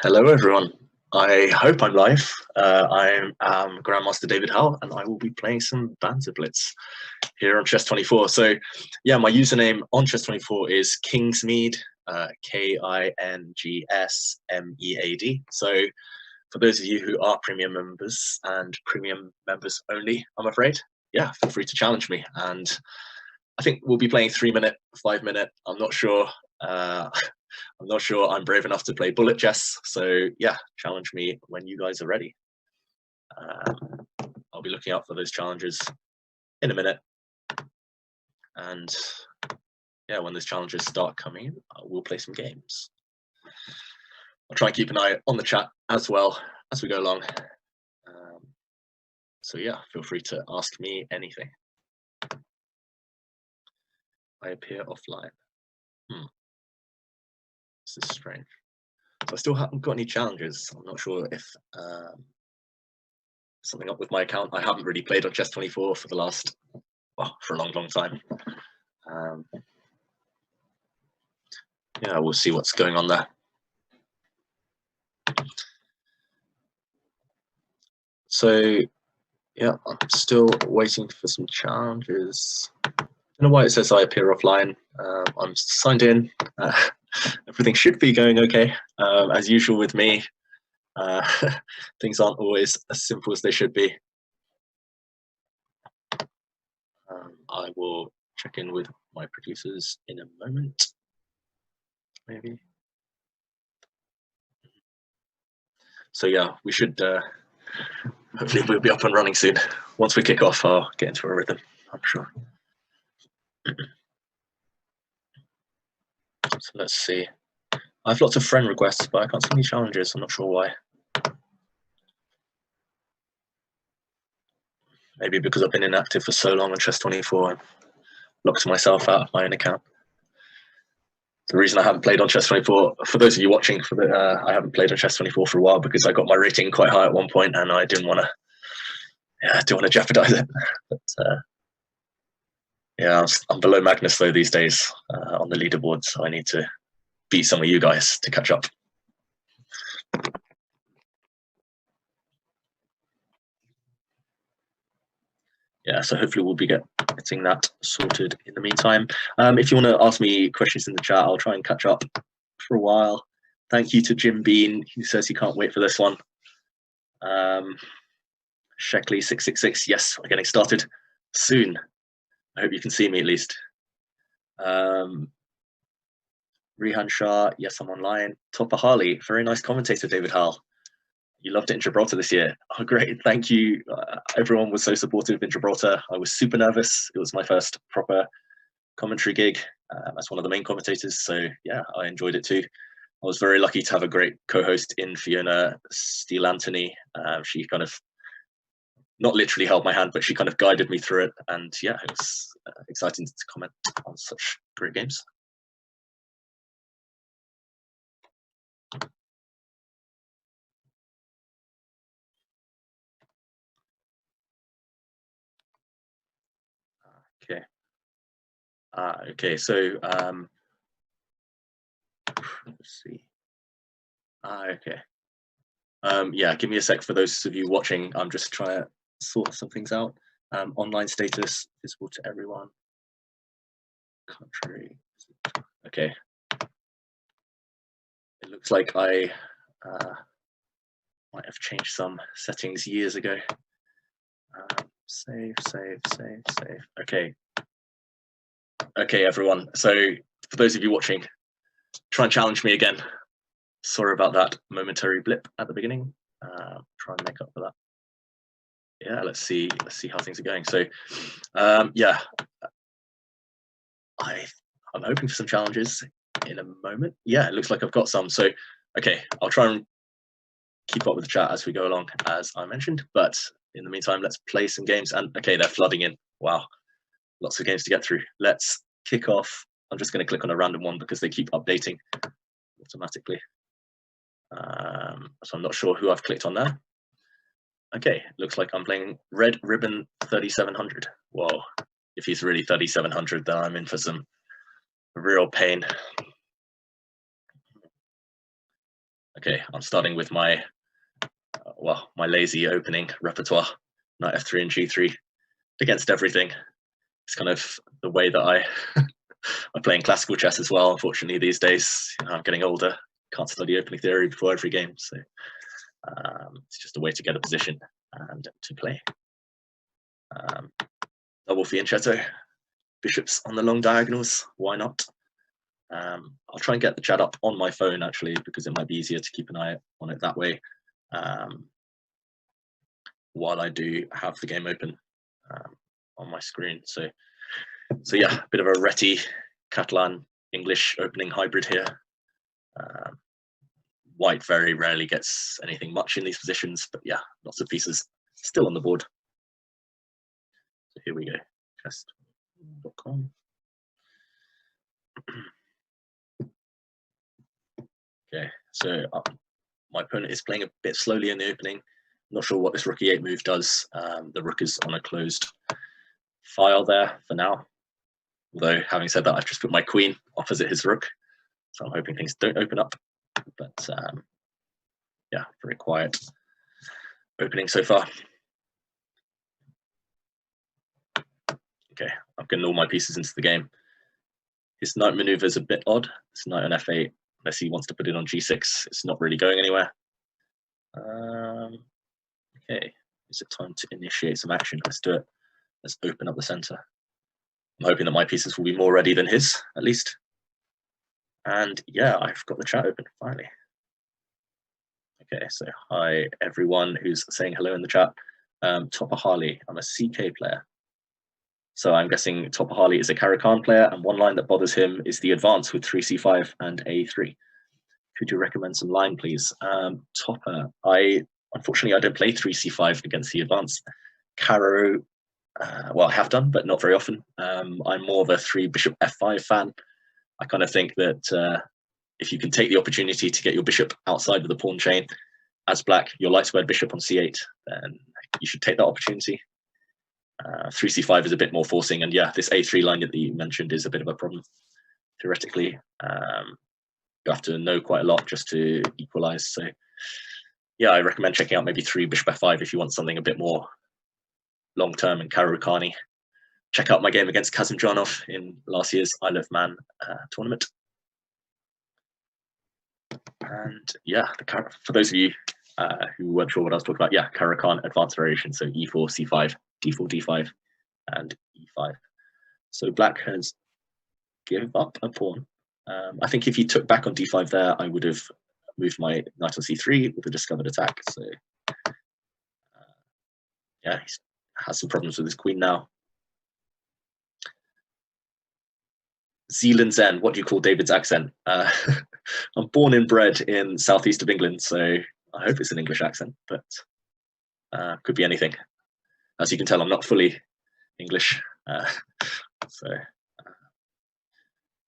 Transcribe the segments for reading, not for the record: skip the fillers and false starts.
Hello, everyone. I hope I'm live. I am Grandmaster David Howell, and I will be playing some Banter Blitz here on Chess24. So, yeah, my username on Chess24 is Kingsmead, Kingsmead. So, for those of you who are premium members and premium members only, I'm afraid, yeah, feel free to challenge me. And I think we'll be playing 3-minute, 5-minute. I'm not sure. I'm not sure I'm brave enough to play bullet chess. So yeah, challenge me when you guys are ready. I'll be looking out for those challenges in a minute. And yeah, when those challenges start coming in, we'll play some games. I'll try and keep an eye on the chat as well as we go along. So yeah, feel free to ask me anything. I appear offline. This is strange. So I still haven't got any challenges. I'm not sure if something up with my account. I haven't really played on Chess24 for the last, well, for a long time. Yeah, we'll see what's going on there. So yeah, I'm still waiting for some challenges. I don't know why it says I appear offline. I'm signed in. Everything should be going okay. As usual with me, things aren't always as simple as they should be. I will check in with my producers in a moment, maybe. So yeah, we should, hopefully we'll be up and running soon. Once we kick off, I'll get into a rhythm, I'm sure. So let's see. I have lots of friend requests, but I can't see any challenges. I'm not sure why. Maybe because I've been inactive for so long on Chess24 and locked myself out of my own account. The reason I haven't played on Chess24, for those of you watching, I haven't played on Chess24 for a while because I got my rating quite high at one point and I didn't want to jeopardize it. But yeah, I'm below Magnus though these days on the leaderboard, so I need to beat some of you guys to catch up. Yeah, so hopefully we'll be getting that sorted in the meantime. If you want to ask me questions in the chat, I'll try and catch up for a while. Thank you to Jim Bean, who says he can't wait for this one. Sheckley666, yes, we're getting started soon. I hope you can see me at least. Rehan Shah, yes, I'm online. Topper Harley, very nice commentator, David Howell. You loved it in Gibraltar this year. Oh, great. Thank you. Everyone was so supportive in Gibraltar. I was super nervous. It was my first proper commentary gig as one of the main commentators. So yeah, I enjoyed it too. I was very lucky to have a great co-host in Fiona Steele Anthony. She kind of not literally held my hand, but she kind of guided me through it. And yeah, it was exciting to comment on such great games. Okay. Okay, so let's see. Okay. Yeah, give me a sec for those of you watching. I'm just trying to sort some things out. Online status, visible to everyone. Country. Okay. It looks like I might have changed some settings years ago. Save. Okay. Okay, everyone. So for those of you watching, try and challenge me again. Sorry about that momentary blip at the beginning. Try and make up for that. Yeah, let's see how things are going. So yeah, I'm hoping for some challenges in a moment. Yeah, it looks like I've got some. So okay, I'll try and keep up with the chat as we go along, as I mentioned. But in the meantime, let's play some games. And okay, they're flooding in. Wow, lots of games to get through. Let's kick off. I'm just going to click on a random one because they keep updating automatically. So I'm not sure who I've clicked on there. Okay, looks like I'm playing Red Ribbon 3700. Whoa, if he's really 3700, then I'm in for some real pain. Okay, I'm starting with my my lazy opening repertoire, knight f3 and g3 against everything. It's kind of the way that I play in classical chess as well. Unfortunately, these days, I'm getting older. Can't study opening theory before every game, so it's just a way to get a position and to play. Double fianchetto, bishops on the long diagonals. Why not? I'll try and get the chat up on my phone actually, because it might be easier to keep an eye on it that way. While I do have the game open on my screen. So yeah, a bit of a Reti Catalan English opening hybrid here. White very rarely gets anything much in these positions, but yeah, lots of pieces still on the board. So here we go, chess.com. Okay, so my opponent is playing a bit slowly in the opening. Not sure what this rook e8 move does. The rook is on a closed file there for now. Although, having said that, I've just put my queen opposite his rook, so I'm hoping things don't open up. But yeah, very quiet opening so far. Okay, I've gotten all my pieces into the game. His knight maneuver is a bit odd. It's knight on f8, unless he wants to put it on g6. It's not really going anywhere. Okay, is it time to initiate some action? Let's do it. Let's open up the center. I'm hoping that my pieces will be more ready than his, at least. And yeah, I've got the chat open, finally. Okay, so hi everyone who's saying hello in the chat. Topper Harley, I'm a CK player. So I'm guessing Topper Harley is a Caro-Kann player, and one line that bothers him is the advance with 3c5 and a3. Could you recommend some line, please? Topper, unfortunately I don't play 3c5 against the advance. Caro, well, I have done, but not very often. I'm more of a 3 bishop f5 fan. I kind of think that if you can take the opportunity to get your bishop outside of the pawn chain as black, your light squared bishop on c8, then you should take that opportunity. 3c5 is a bit more forcing, and yeah, this a3 line that you mentioned is a bit of a problem. Theoretically, you have to know quite a lot just to equalize. So yeah, I recommend checking out maybe 3 bishop f5 if you want something a bit more long-term and Caro-Kann-y. Check out my game against Kazimjanov in last year's Isle of Man tournament. And yeah, for those of you who weren't sure what I was talking about, yeah, Caro-Kann advanced variation. So e4, c5, d4, d5, and e5. So black has given up a pawn. I think if he took back on d5 there, I would have moved my knight on c3 with a discovered attack. So yeah, he has some problems with his queen now. Zealand Zen, what do you call David's accent? I'm born and bred in southeast of England, so I hope it's an English accent, but could be anything. As you can tell, I'm not fully English.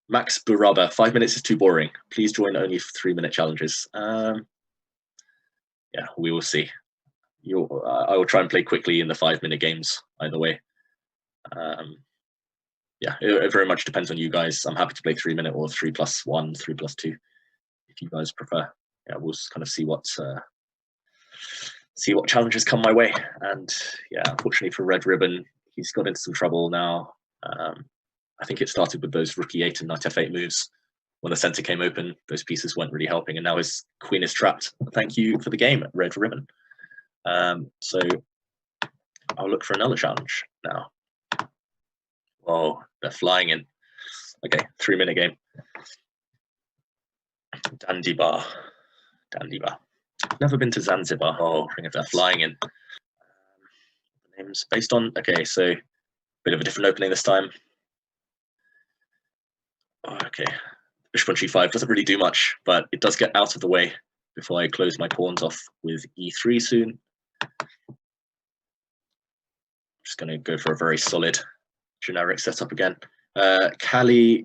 Max Buraba, 5 minutes is too boring. Please join only for 3-minute challenges. Yeah, we will see. I will try and play quickly in the 5-minute games, either way. Yeah, it very much depends on you guys. I'm happy to play 3-minute or 3+1, 3+2, if you guys prefer. Yeah, we'll just kind of see what challenges come my way. And yeah, unfortunately for Red Ribbon, he's got into some trouble now. I think it started with those rook e8 and knight f8 moves. When the center came open, those pieces weren't really helping, and now his queen is trapped. Thank you for the game, Red Ribbon. So I'll look for another challenge now. Oh, they're flying in. Okay, 3-minute game. Zanzibar. Never been to Zanzibar. Oh, if they're flying in. Names based on, okay, so bit of a different opening this time. Oh, okay, bishop on g5 doesn't really do much, but it does get out of the way before I close my pawns off with e3 soon. Just going to go for a very solid generic setup again. Kalili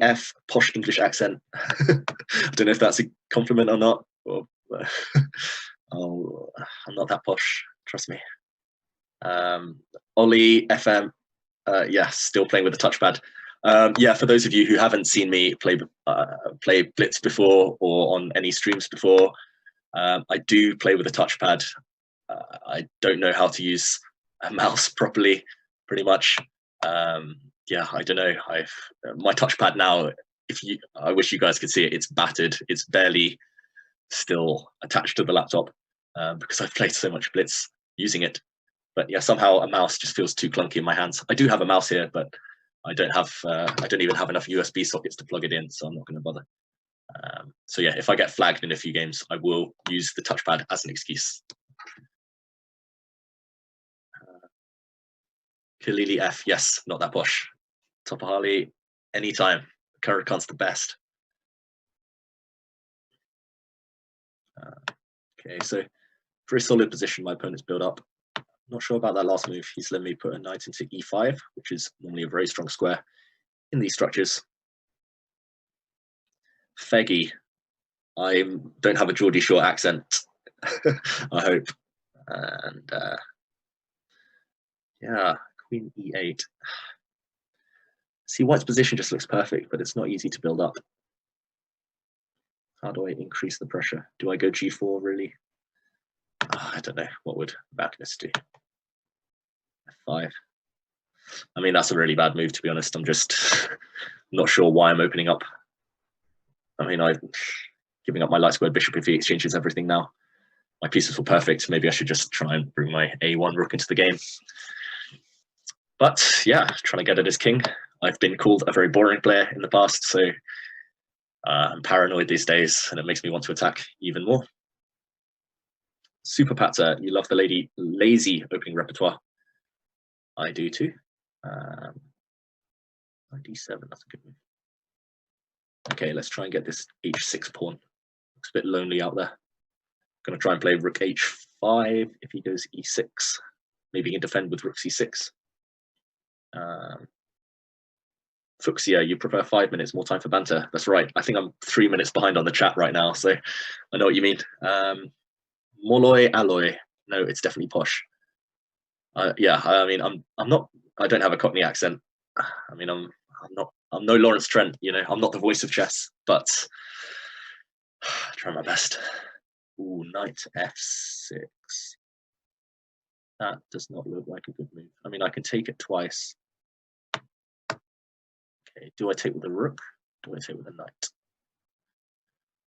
F, posh English accent. I don't know if that's a compliment or not. Or, I'm not that posh, trust me. Ollie FM, yeah, still playing with the touchpad. Yeah, for those of you who haven't seen me play Blitz before or on any streams before, I do play with a touchpad. I don't know how to use a mouse properly, pretty much. Yeah, I don't know. My touchpad now, I wish you guys could see it. It's battered. It's barely still attached to the laptop because I've played so much Blitz using it. But yeah, somehow a mouse just feels too clunky in my hands. I do have a mouse here, but I don't even have enough USB sockets to plug it in, so I'm not going to bother. So yeah, if I get flagged in a few games, I will use the touchpad as an excuse. Kalili F, yes, not that posh. Top of Harley, anytime. Karakan's the best. Okay, so very solid position my opponent's built up. Not sure about that last move. He's let me put a knight into e5, which is normally a very strong square in these structures. Feggy. I don't have a Geordie Shore accent, I hope. And yeah, queen e8. See, white's position just looks perfect, but it's not easy to build up. How do I increase the pressure? Do I go g4, really? Oh, I don't know. What would Magnus do? F5. I mean, that's a really bad move, to be honest. I'm just not sure why I'm opening up. I mean, I'm giving up my light squared bishop if he exchanges everything now. My pieces were perfect. Maybe I should just try and bring my a1 rook into the game. But yeah, trying to get at his king. I've been called a very boring player in the past, so I'm paranoid these days, and it makes me want to attack even more. Super Patter, you love the lazy opening repertoire. I do too. d7, that's a good move. Okay, let's try and get this h6 pawn. Looks a bit lonely out there. Going to try and play rook h5 if he goes e6. Maybe he can defend with rook c6. Fuchsia, you prefer 5 minutes, more time for banter. That's right. I think I'm 3 minutes behind on the chat right now, so I know what you mean. Molloy Alloy. No, it's definitely posh. Yeah, I mean, I'm not. I don't have a Cockney accent. I mean, I'm no Lawrence Trent. You know, I'm not the voice of chess, but I try my best. Ooh, knight f6. That does not look like a good move. I mean, I can take it twice. Okay, do I take with a rook? Do I take with a knight?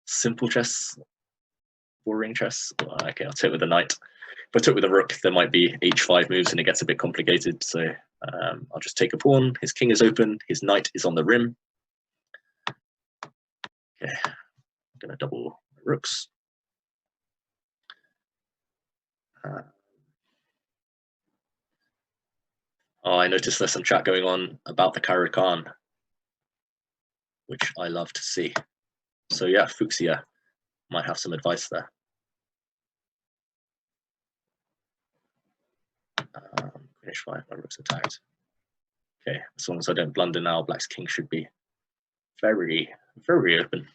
Simple chess, boring chess. Okay, I'll take with a knight. If I took with a rook, there might be h5 moves and it gets a bit complicated. So I'll just take a pawn. His king is open. His knight is on the rim. Okay, I'm going to double rooks. Oh, I noticed there's some chat going on about the Karakan, which I love to see. So yeah, Fuchsia might have some advice there. Finish 5, my rooks are tagged. Okay, as long as I don't blunder now, black's king should be very, very open.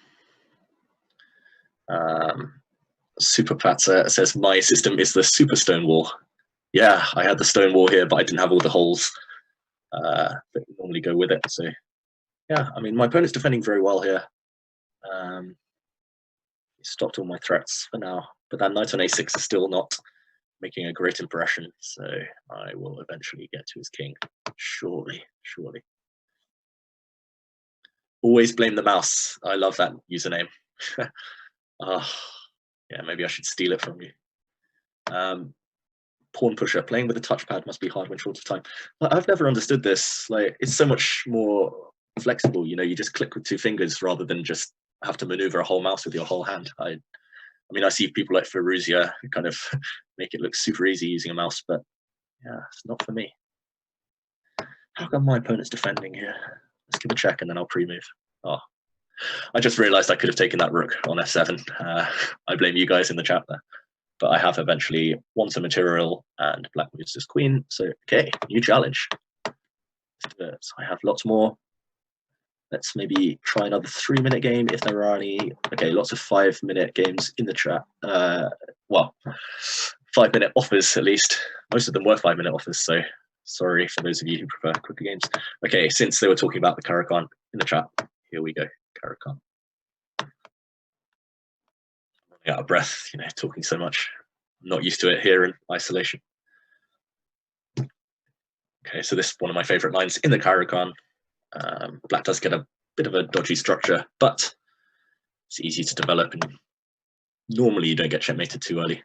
Super Patter says, my system is the super stone wall. Yeah, I had the stone wall here, but I didn't have all the holes that normally go with it. So yeah, I mean, my opponent's defending very well here. He stopped all my threats for now, but that knight on a6 is still not making a great impression. So I will eventually get to his king. Surely, surely. Always blame the mouse. I love that username. Yeah, maybe I should steal it from you. Pawn pusher. Playing with a touchpad must be hard when short of time. I've never understood this. Like, it's so much more flexible. You know, you just click with 2 fingers rather than just have to maneuver a whole mouse with your whole hand. I mean, I see people like Feruzia kind of make it look super easy using a mouse, but yeah, it's not for me. How come my opponent's defending here? Let's give a check and then I'll pre-move. Oh, I just realized I could have taken that rook on f7. I blame you guys in the chat there. But I have eventually won some material and black moves his queen. So, okay, new challenge. So I have lots more. Let's maybe try another 3-minute game if there are any. Okay, lots of 5-minute games in the chat. Well, 5-minute offers at least. Most of them were 5-minute offers, so Sorry for those of you who prefer quicker games. Okay, since they were talking about the Caracan in the chat, here we go, Caracan. I'm running out of breath, you know, talking so much. I'm not used to it here in isolation. Okay, so this is one of my favorite lines in the Caracan. Black does get a bit of a dodgy structure, but it's easy to develop, and normally you don't get checkmated too early.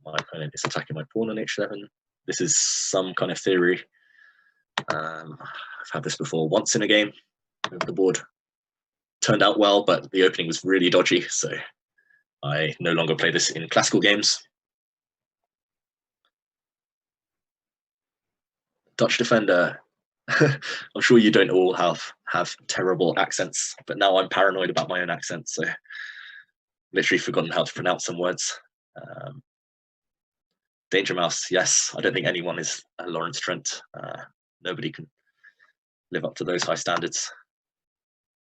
My opponent is attacking my pawn on h7. This is some kind of theory. I've had this before once in a game. The board turned out well, but the opening was really dodgy, so I no longer play this in classical games. Dutch defender. I'm sure you don't all have terrible accents, but now I'm paranoid about my own accent, so literally forgotten how to pronounce some words. Danger Mouse, yes. I don't think anyone is a Lawrence Trent. Nobody can live up to those high standards.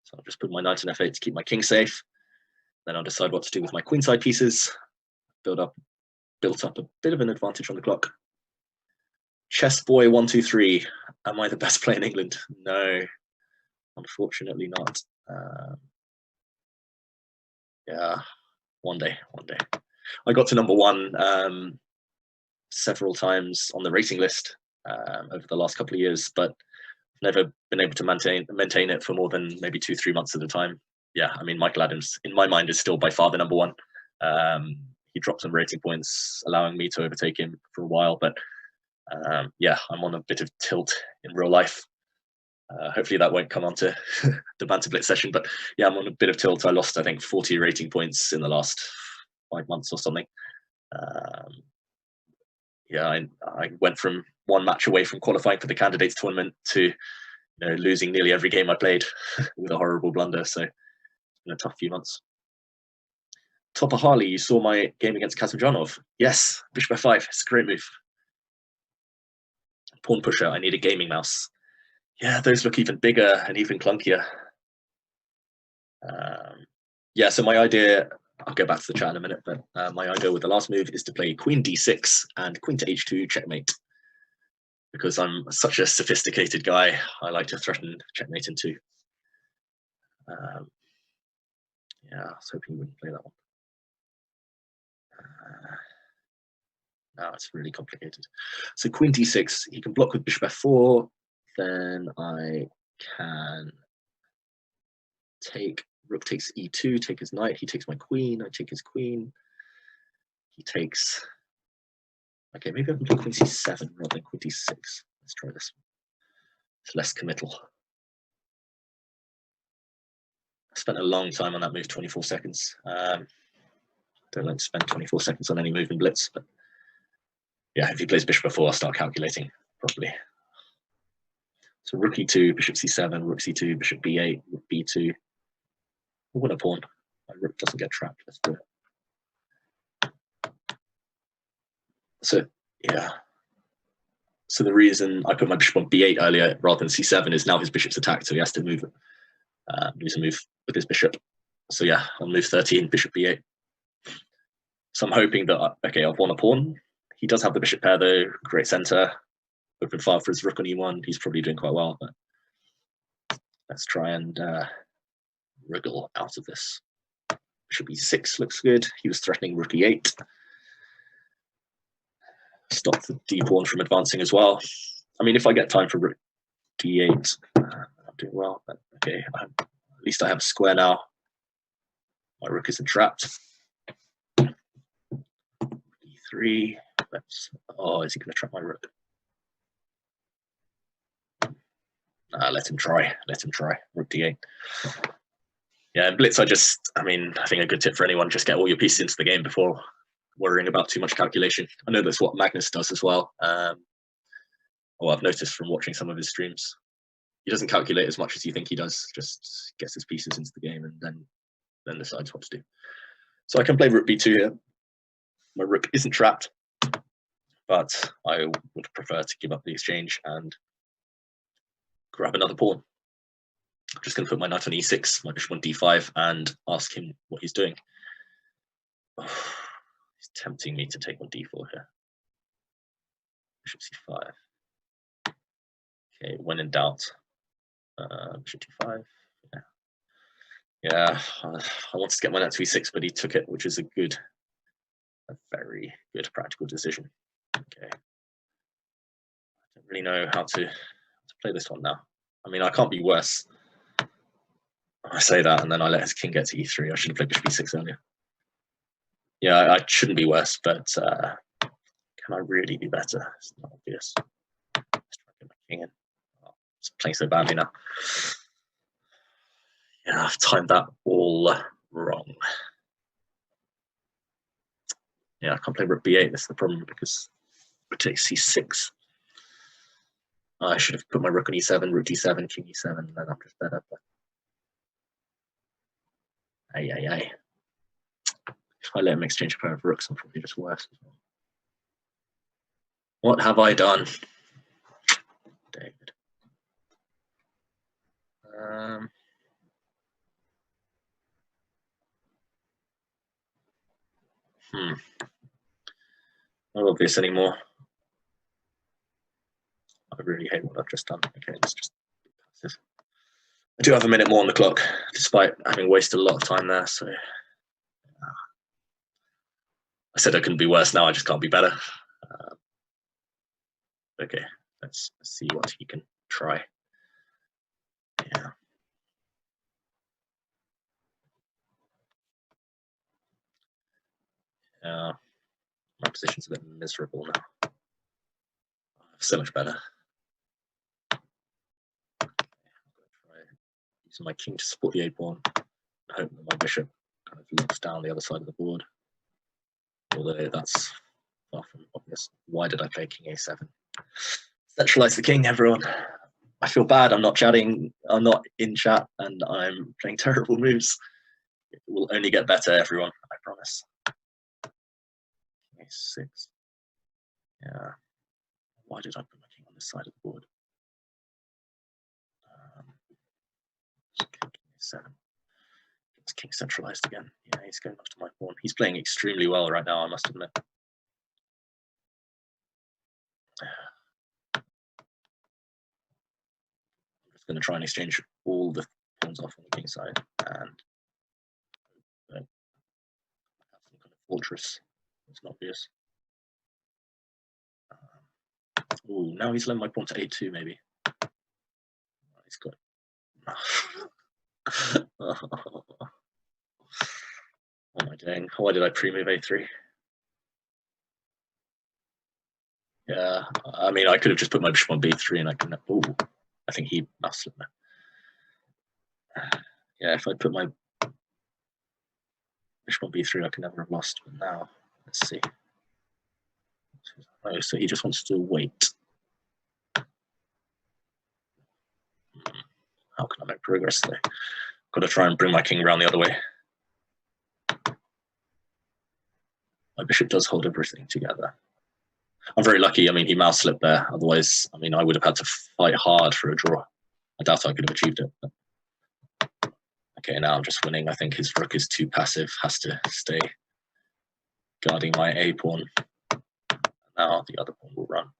So I'll just put my knight on f8 to keep my king safe. Then I'll decide what to do with my queenside pieces. Built up a bit of an advantage on the clock. Chess boy 123. Am I the best player in England? No, unfortunately not. Yeah, one day. I got to number one several times on the rating list over the last couple of years, but never been able to maintain it for more than maybe 2-3 months at a time. Yeah, I mean, Michael Adams, in my mind, is still by far the number one. He dropped some rating points, allowing me to overtake him for a while, but yeah, I'm on a bit of tilt in real life. Hopefully that won't come onto the Banter Blitz session, but yeah, I'm on a bit of tilt. I lost, I think, 40 rating points in the last 5 months or something. Yeah, I went from one match away from qualifying for the candidates tournament to losing nearly every game I played with a horrible blunder. So it's been a tough few months. Topper Harley, you saw my game against Kazimjanov. Yes, bishop f5. It's a great move. Pawn pusher. I need a gaming mouse. Yeah, those look even bigger and even clunkier. Yeah, so my idea, I'll go back to the chat in a minute, but my idea with the last move is to play queen d6 and queen to h2 checkmate. Because I'm such a sophisticated guy, I like to threaten checkmate in two. Yeah, I was hoping you wouldn't play that one. Now it's really complicated. So queen d6, he can block with bishop f4, then I can take, rook takes e2, take his knight, he takes my queen, I take his queen, he takes, okay, maybe I can play queen c7 rather than queen d6. Let's try this. It's less committal. I spent a long time on that move, 24 seconds. Don't like to spend 24 seconds on any move in Blitz, but yeah, if he plays bishop f4, I'll start calculating properly. So rook e2, bishop c7, rook c2, bishop b8, rook b2. We'll win a pawn. My rook doesn't get trapped. Let's do it. So yeah. So the reason I put my bishop on b8 earlier rather than c7 is now his bishop's attacked, so he has to move use a move with his bishop. So yeah, on move 13, bishop b8. So I'm hoping that, okay, I've won a pawn. He does have the bishop pair though, great center. Open file for his rook on e1. He's probably doing quite well, but let's try and wriggle out of this. Bishop e6 looks good. He was threatening rook e8. Stop the d pawn from advancing as well. I mean, if I get time for rook d8, I'm doing well, but okay, at least I have a square now. My rook isn't trapped. e3. Oh, is he going to trap my rook? Let him try. Let him try. Rook d8. Yeah, in Blitz, I think a good tip for anyone, just get all your pieces into the game before worrying about too much calculation. I know that's what Magnus does as well. Well, I've noticed from watching some of his streams. He doesn't calculate as much as you think he does, just gets his pieces into the game and then decides what to do. So I can play rook b2 here. My rook isn't trapped, but I would prefer to give up the exchange and grab another pawn. I'm just going to put my knight on e6, my bishop on d5, and ask him what he's doing. Oh, he's tempting me to take on d4 here. Bishop c5. Okay, when in doubt, bishop d5. Yeah, I wanted to get my knight to e6, but he took it, which is a very good practical decision. Okay, I don't really know how to play this one now. I mean, I can't be worse. I say that, and then I let his king get to e3. I should have played bishop e6 earlier. Yeah, I shouldn't be worse, but can I really be better? It's not obvious. Let's try to get my king in. Oh, it's playing so badly now. Yeah, I've timed that all wrong. Yeah, I can't play rook b8. That's the problem, because rook takes c6. I should have put my rook on e7, rook d7, king e7, and then I'm just better. But ay. If I let him exchange a pair of rooks, I'm probably just worse as well. What have I done, David? Not obvious anymore. I really hate what I've just done. Okay, let's just passive. I do have a minute more on the clock, despite having wasted a lot of time there. So I said I couldn't be worse. Now I just can't be better. Okay, let's see what he can try. Yeah, my position's a bit miserable now. So much better. Using my king to support the a-pawn. I hope that my bishop kind of looks down the other side of the board. Although that's far from obvious. Why did I play king a7? Centralize the king, everyone. I feel bad. I'm not chatting. I'm not in chat, and I'm playing terrible moves. It will only get better, everyone. I promise. A6. Yeah. Why did I put my king on this side of the board? King a7. It's king centralized again. Yeah, he's going after my pawn. He's playing extremely well right now, I must admit. I'm just going to try and exchange all the pawns off on the king side and have some kind of fortress. It's not obvious. Oh, now he's letting my pawn to a2, maybe. He's got. What am I doing? Why did I pre-move a3? Yeah, I mean, I could have just put my bishop on b3 and I can. Oh, I think he mouse slipped there. Yeah, if I put my bishop on b3, I could never have lost. But now, let's see. Oh, so he just wants to wait. How can I make progress there? Got to try and bring my king around the other way. My bishop does hold everything together. I'm very lucky. I mean, he mouse slipped there. Otherwise, I mean, I would have had to fight hard for a draw. I doubt I could have achieved it. But... Okay, now I'm just winning. I think his rook is too passive. Has to stay guarding my a pawn. Now the other pawn will run.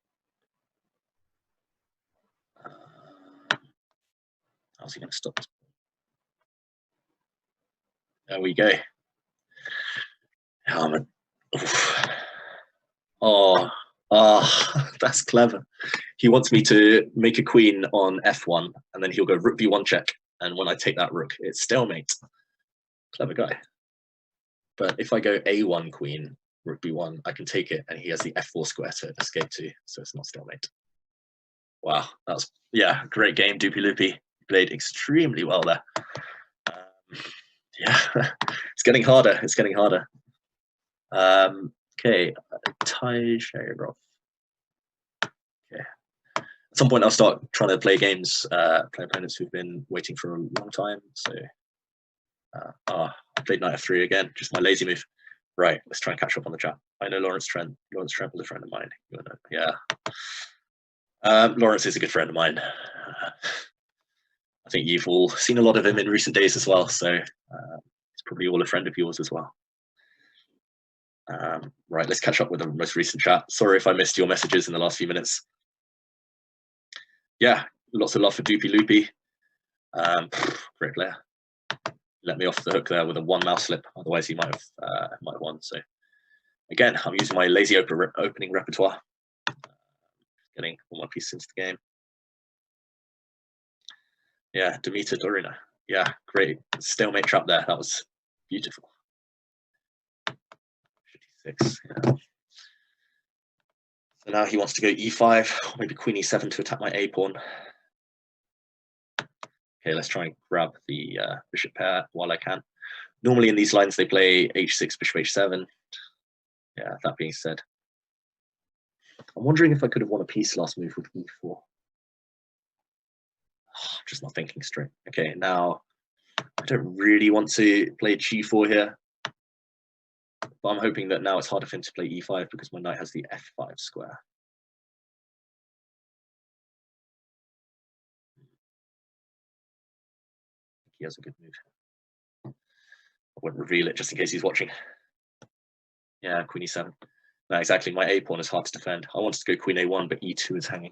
How's he going to stop this? There we go. Oh, that's clever. He wants me to make a queen on f1, and then he'll go rook b1 check. And when I take that rook, it's stalemate. Clever guy. But if I go a1 queen, rook b1, I can take it, and he has the f4 square to escape to, so it's not stalemate. Wow, that was, yeah, great game, Doopy Loopy. Played extremely well there. Yeah, it's getting harder. It's getting harder. Okay, Tajarov. Okay. At some point, I'll start trying to play games, play opponents who've been waiting for a long time. So, I played knight f3 again, just my lazy move. Right, let's try and catch up on the chat. I know Lawrence Trent. Lawrence Trent was a friend of mine. Yeah. Lawrence is a good friend of mine. I think you've all seen a lot of him in recent days as well, so he's probably all a friend of yours as well. Right, let's catch up with the most recent chat. Sorry if I missed your messages in the last few minutes. yeah, lots of love for Doopy Loopy. Great player. Let me off the hook there with a 1 mouse slip. Otherwise, he might have won. So again, I'm using my lazy opening repertoire, getting all my pieces into the game. Yeah, Demeter Dorina. Yeah, great stalemate trap there. That was beautiful. 56. Yeah. So now he wants to go e5, maybe queen e7 to attack my a pawn. Okay, let's try and grab the bishop pair while I can. Normally in these lines they play h6, bishop h7. Yeah, that being said, I'm wondering if I could have won a piece last move with e4. I'm just not thinking straight. Okay, now I don't really want to play g4 here, but I'm hoping that now it's harder for him to play e5 because my knight has the f5 square. He has a good move. I won't reveal it just in case he's watching. Yeah, queen e7. No, exactly. My a pawn is hard to defend. I wanted to go queen a1, but e2 is hanging.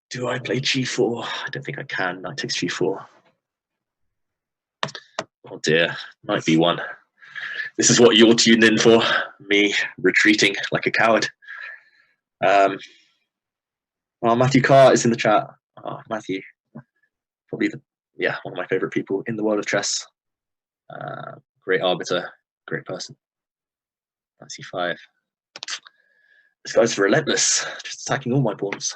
Do I play g4? I don't think I can. Knight takes g4. Oh dear, knight b1. This is what you're tuned in for. Me retreating like a coward. Well, Matthew Carr is in the chat. Oh, Matthew, probably one of my favorite people in the world of chess. Great arbiter, great person. Knight c5. This guy's relentless, just attacking all my pawns.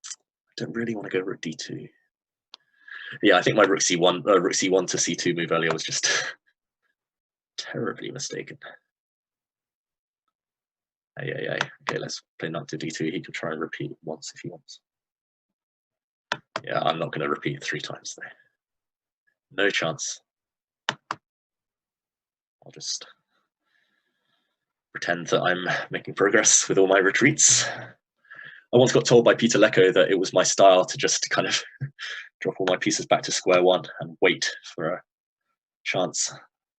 I don't really want to go rook d2. Yeah, I think my rook c1 to c2 move earlier was just terribly mistaken. Okay, let's play knight to d2. He can try and repeat once if he wants. Yeah, I'm not going to repeat 3 times though. No chance. I'll just pretend that I'm making progress with all my retreats. I once got told by Peter Lecco that it was my style to just kind of drop all my pieces back to square one and wait for a chance,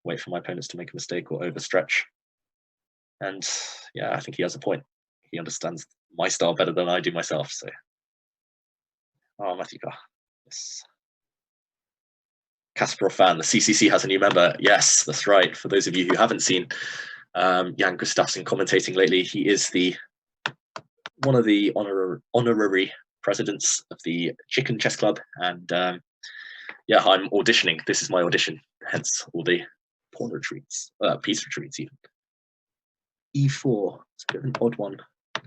wait for my opponents to make a mistake or overstretch. And yeah, I think he has a point. He understands my style better than I do myself. So, oh, Matthew Carr. Yes. Kasparov fan, the CCC has a new member. Yes, that's right. For those of you who haven't seen Jan Gustafsson commentating lately, he is one of the honorary presidents of the Chicken Chess Club, and yeah, I'm auditioning. This is my audition, hence all the pawn retreats, piece retreats even. E4, it's a bit of an odd one. I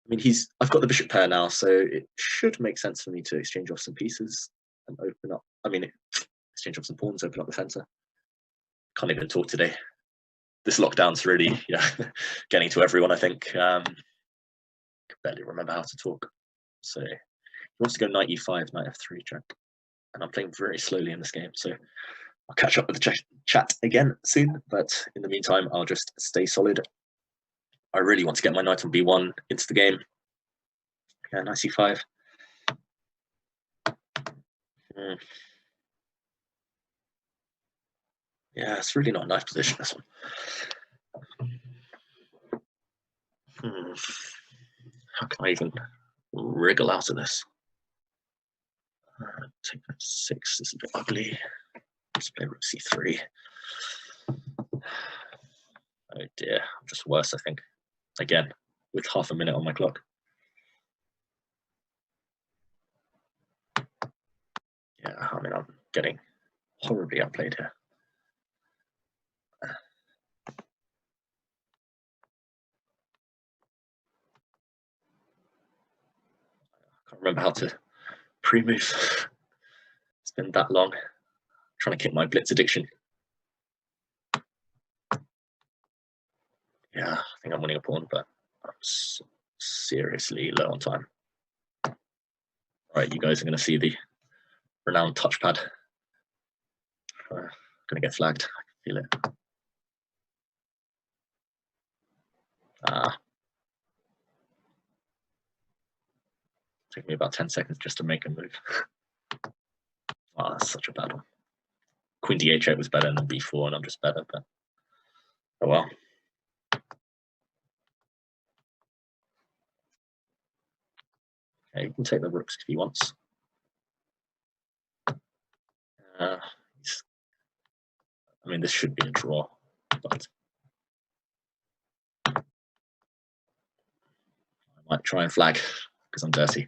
mean, I've got the bishop pair now, so it should make sense for me to exchange off some pieces and open up. I mean, exchange off some pawns, open up the center. Can't even talk today. This lockdown's really, getting to everyone, I think. Can barely remember how to talk. So he wants to go knight e5, knight f3 check. And I'm playing very slowly in this game, so I'll catch up with the chat again soon. But in the meantime, I'll just stay solid. I really want to get my knight on b1 into the game. Yeah, knight c5. Yeah, it's really not a nice position, this one. How can I even wriggle out of this? Take that 6, this is a bit ugly. Let's play rook c3. Oh dear, I'm just worse, I think. Again, with half a minute on my clock. Yeah, I mean, I'm getting horribly outplayed here. I can't remember how to pre-move. It's been that long. I'm trying to kick my blitz addiction. Yeah, I think I'm winning a pawn, but I'm seriously low on time. All right, you guys are going to see the renowned touchpad. I'm going to get flagged. I can feel it. Took me about 10 seconds just to make a move. Oh, that's such a bad one. Queen d8 was better than b4, and I'm just better, but oh well. Okay, you can take the rooks if he wants. I mean, this should be a draw, but I might try and flag because I'm dirty.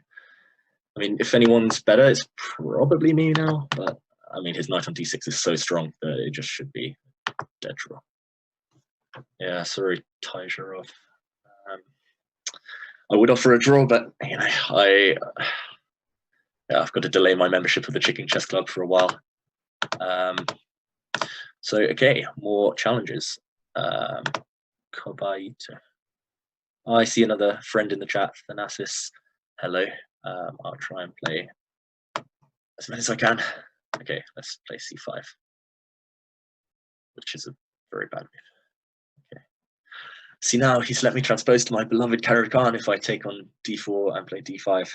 I mean, if anyone's better, it's probably me now, but I mean, his knight on d6 is so strong that it just should be dead draw. Yeah, sorry, Tajarov. I would offer a draw, but you know, I've got to delay my membership of the Chicken Chess Club for a while. So okay, more challenges. Kobaito. Oh, I see another friend in the chat, Thanasis. Hello. I'll try and play as many as I can. Okay, let's play c5, which is a very bad move. Okay. See, now he's let me transpose to my beloved Karakan. If I take on d4 and play d5, it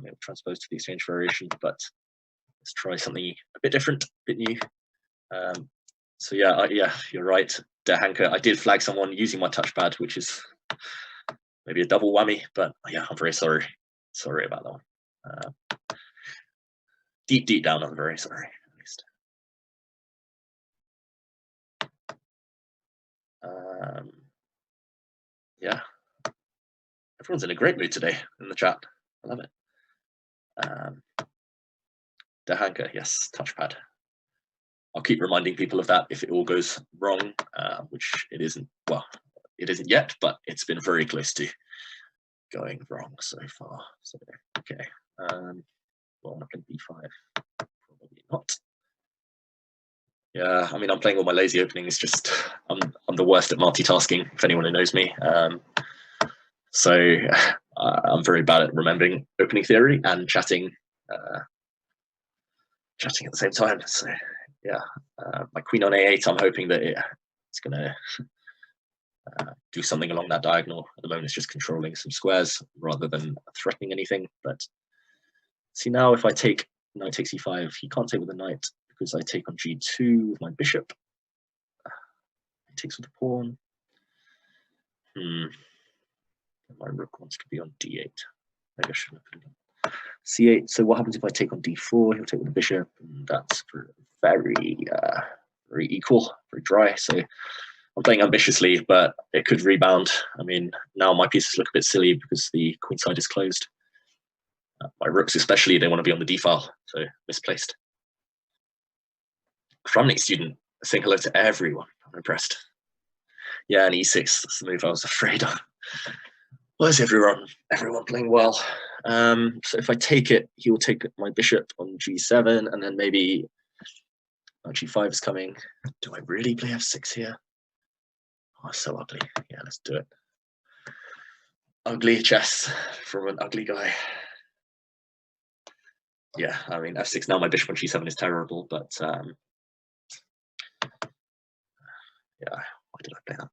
will transpose to the exchange variation, but let's try something a bit different, a bit new. So yeah, you're right, Dahanka. I did flag someone using my touchpad, which is maybe a double whammy, but yeah, I'm very sorry. Sorry about that one. Deep down, I'm very sorry, at least. Yeah, everyone's in a great mood today in the chat. I love it. Dahanka, yes, touchpad. I'll keep reminding people of that if it all goes wrong, which it isn't. Well, it isn't yet, but it's been very close to going wrong so far. So okay, well, I'm playing b5. Probably not. Yeah, I mean, I'm playing all my lazy openings. Just I'm the worst at multitasking. If anyone who knows me, so I'm very bad at remembering opening theory and chatting at the same time. So yeah, my queen on a8. I'm hoping that it's gonna do something along that diagonal. At the moment, it's just controlling some squares rather than threatening anything. But see, now if I take knight takes e5, he can't take with the knight because I take on g2 with my bishop. He takes with the pawn. My rook wants to be on d8. Maybe I shouldn't have put it on c8. So what happens if I take on d4? He'll take with the bishop, and that's very equal, very dry. So I'm playing ambitiously, but it could rebound. I mean, now my pieces look a bit silly because the queen side is closed. My rooks especially, they want to be on the d file, so misplaced. Fromnik student, saying hello to everyone. I'm impressed. Yeah, and e6, that's the move I was afraid of. Why is everyone playing well? So if I take it, he will take my bishop on g7, and then maybe g5 is coming. Do I really play f6 here? Oh, so ugly. Yeah, let's do it. Ugly chess from an ugly guy. Yeah, I mean, f6 now, my bishop on g7 is terrible, but yeah, why did I play that?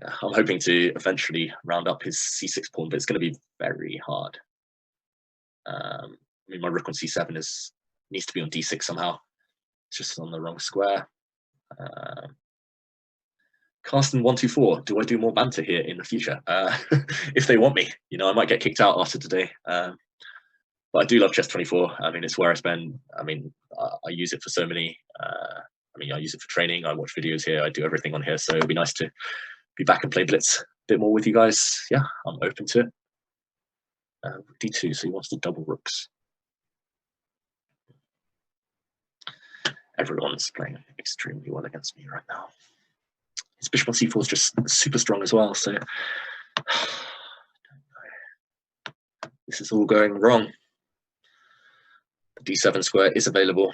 Yeah, I'm hoping to eventually round up his c6 pawn, but it's going to be very hard. I mean, my rook on c7 needs to be on d6 somehow. It's just on the wrong square. Carsten124, do I do more banter here in the future? If they want me, you know, I might get kicked out after today. But I do love Chess24. I mean, it's where I spend. I mean, I use it for so many. I mean, I use it for training. I watch videos here. I do everything on here. So it'd be nice to be back and play Blitz a bit more with you guys. Yeah, I'm open to it. D2, so he wants the double rooks. Everyone's playing extremely well against me right now. His bishop on c4 is just super strong as well. So this is all going wrong. The d7 square is available.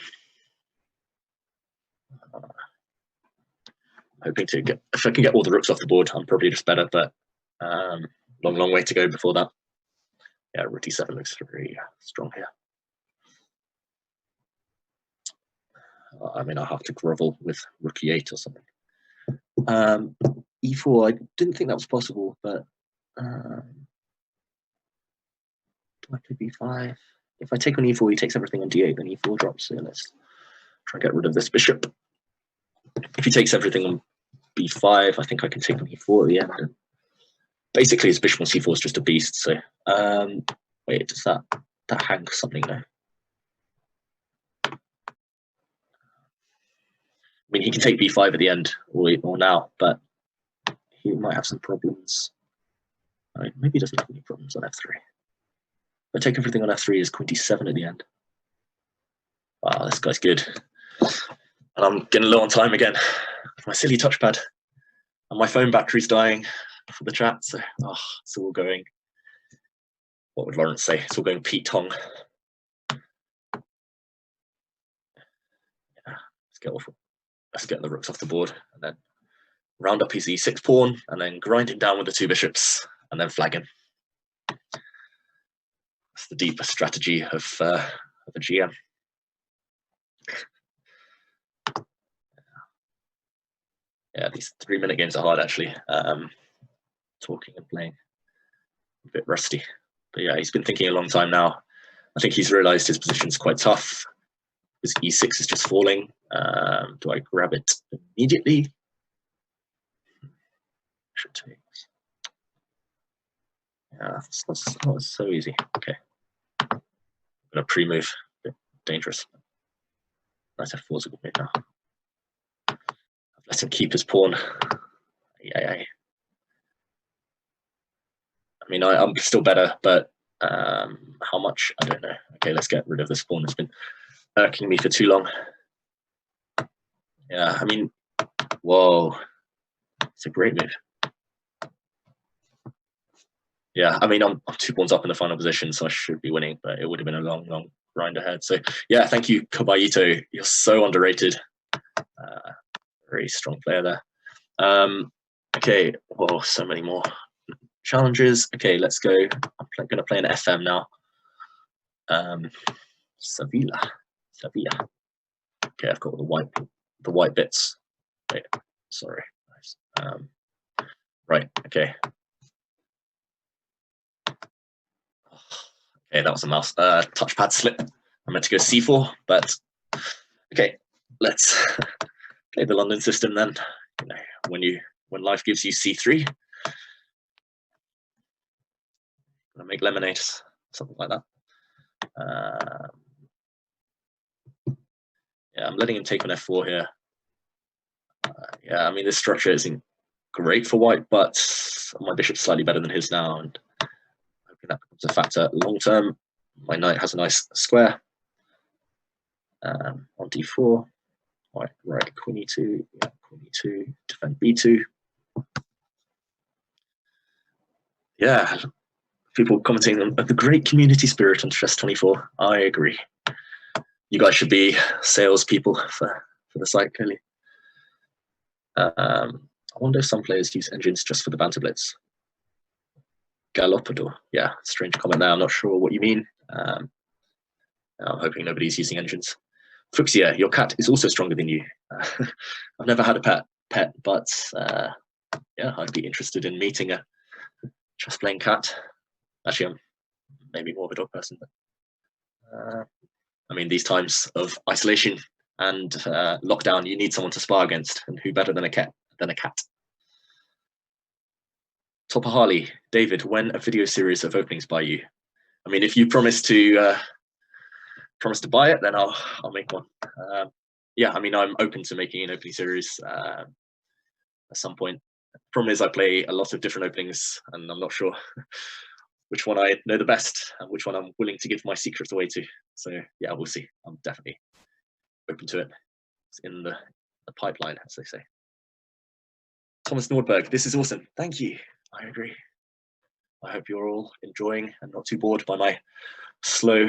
Hoping to get, if I can get all the rooks off the board, I'm probably just better, but long way to go before that. Yeah, rook d7 looks very strong here. I mean, I'll have to grovel with rook e8 or something. e4, I didn't think that was possible, but do I play b5? If I take on e4, he takes everything on d8, then e4 drops. So let's try and get rid of this bishop. If he takes everything on b5, I think I can take on e4 at the end. basically his bishop on c4 is just a beast. So wait, does that hang something though? I mean, he can take b5 at the end or now, but he might have some problems. I mean, maybe he doesn't have any problems on f3. But take everything on f3 is queen d7 at the end. Wow, this guy's good. And I'm getting low on time again. My silly touchpad. And my phone battery's dying for the chat, so it's all going. What would Lawrence say? It's all going Pete Tong. Yeah, let's get the rooks off the board, and then round up his e6 pawn, and then grind him down with the two bishops, and then flag him. That's the deeper strategy of a GM. Yeah, these 3-minute games are hard actually. Talking and playing, a bit rusty. But yeah, he's been thinking a long time now. I think he's realized his position's quite tough. His e6 is just falling. Do I grab it immediately? Should take. Yeah, that's not so easy. Okay. I'm gonna pre-move. Bit dangerous. Knight f4 is a good move now. I've let him keep his pawn. Yeah. I mean, I'm still better, but how much? I don't know. Okay, let's get rid of this pawn. It's been irking me for too long. Yeah, I mean, whoa. It's a great move. Yeah, I mean, I'm 2 pawns up in the final position, so I should be winning, but it would have been a long, long grind ahead. So yeah, thank you, Kobayito. You're so underrated. Very strong player there. Okay, whoa, so many more challenges. Okay, let's go. I'm going to play an FM now. Sevilla. Okay, I've got the white bits. Wait, sorry. Right. Okay. Okay, that was a mouse touchpad slip. I meant to go c4, but okay. Let's play the London system then. You know, when life gives you c3, gonna make lemonade, something like that. Yeah, I'm letting him take on f4 here. Yeah, I mean, this structure isn't great for white, but my bishop's slightly better than his now, and hoping that becomes a factor long term. My knight has a nice square on d4. Right, queen e2, yeah, queen e2, defend b2. Yeah, people commenting on the great community spirit on Chess24. I agree. You guys should be salespeople for the site, clearly. I wonder if some players use engines just for the Banter Blitz. Galopador. Yeah, strange comment there. I'm not sure what you mean. I'm hoping nobody's using engines. Fuchsia, your cat is also stronger than you. I've never had a pet, but yeah, I'd be interested in meeting a chess-playing cat. Actually, I'm maybe more of a dog person, but I mean, these times of isolation and lockdown, you need someone to spar against, and who better than a cat? Topper Harley, David, when a video series of openings by you? I mean, if you promise to buy it, then I'll make one. Yeah, I mean, I'm open to making an opening series at some point. Problem is, I play a lot of different openings, and I'm not sure which one I know the best and which one I'm willing to give my secrets away to. So yeah, we'll see. I'm definitely open to it. It's in the pipeline, as they say. Thomas Nordberg, this is awesome. Thank you. I agree. I hope you're all enjoying and not too bored by my slow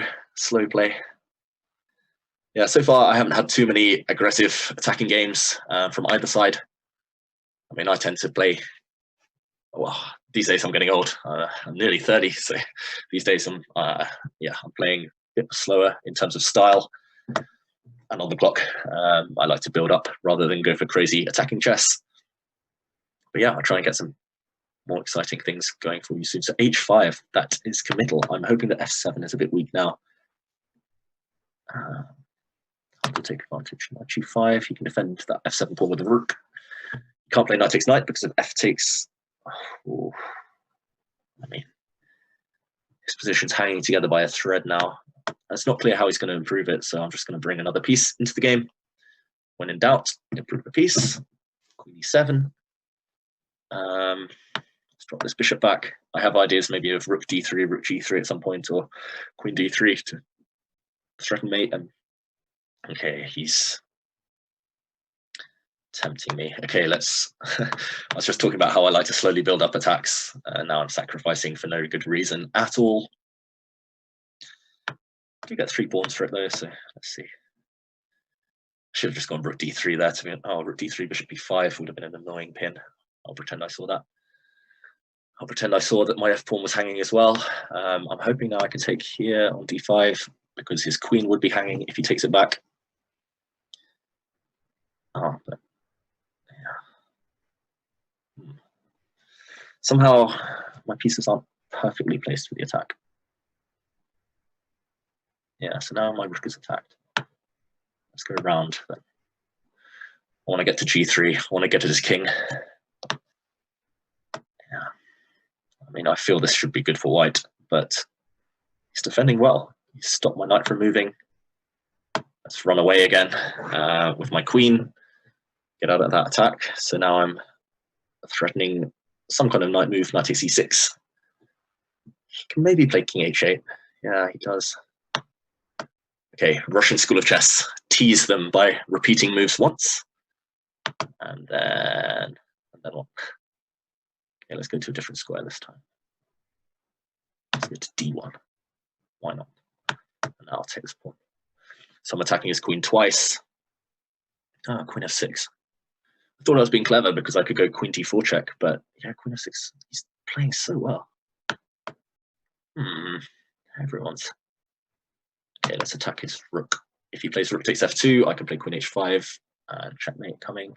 play. Yeah, so far I haven't had too many aggressive attacking games from either side. I mean, I tend to play, well, these days I'm getting old. I'm nearly 30, so these days I'm playing a bit slower in terms of style and on the clock. I like to build up rather than go for crazy attacking chess. But yeah, I'll try and get some more exciting things going for you soon. So h5, that is committal. I'm hoping that f7 is a bit weak now. I'll take advantage. Knight g5, you can defend that f7 pawn with the rook. You can't play knight takes knight because of f takes. Oh, I mean, his position's hanging together by a thread now. It's not clear how he's going to improve it, so I'm just going to bring another piece into the game. When in doubt, improve the piece. Queen e7. Let's drop this bishop back. I have ideas maybe of rook d3, rook g3 at some point, or queen d3 to threaten mate. And okay, he's tempting me. Okay, let's. I was just talking about how I like to slowly build up attacks. Now I'm sacrificing for no good reason at all. I do get 3 pawns for it though, so let's see. Should have just gone rook d3 there to be. Oh, rook d3, bishop b5 would have been an annoying pin. I'll pretend I saw that. I'll pretend I saw that my f pawn was hanging as well. I'm hoping now I can take here on d5 because his queen would be hanging if he takes it back. Oh, but yeah. Somehow my pieces aren't perfectly placed for the attack. Yeah, so now my rook is attacked. Let's go around then. I want to get to g3. I want to get to this king. Yeah. I mean, I feel this should be good for white, but he's defending well. He stopped my knight from moving. Let's run away again with my queen. Get out of that attack. So now I'm threatening some kind of knight move, knight takes e6. He can maybe play king h8. Yeah, he does. Okay, Russian school of chess. Tease them by repeating moves once. And then what? Okay, let's go to a different square this time. Let's go to d1. Why not? And now I'll take this pawn. So I'm attacking his queen twice. Ah, queen f6. I thought I was being clever because I could go queen d4 check, but yeah, queen f6. He's playing so well. Everyone's. Okay, let's attack his rook. If he plays rook takes f2, I can play queen h5 and checkmate coming.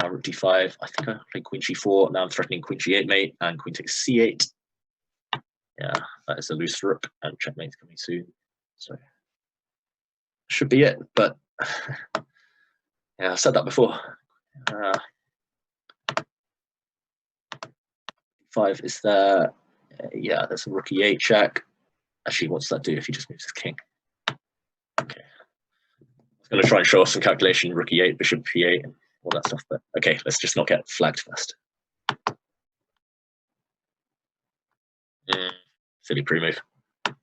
Now rook d5. I think I play queen g4. Now I'm threatening queen g8 mate and queen takes c8. Yeah, that is a loose rook and checkmate coming soon. So should be it, but yeah, I've said that before. 5 is there. Yeah, there's a rook e8 check. Actually, what's that do if he just moves his king? Okay. I was going to try and show off some calculation, rook e8, bishop p8, and all that stuff, but okay, let's just not get flagged first. Silly pre-move. Okay,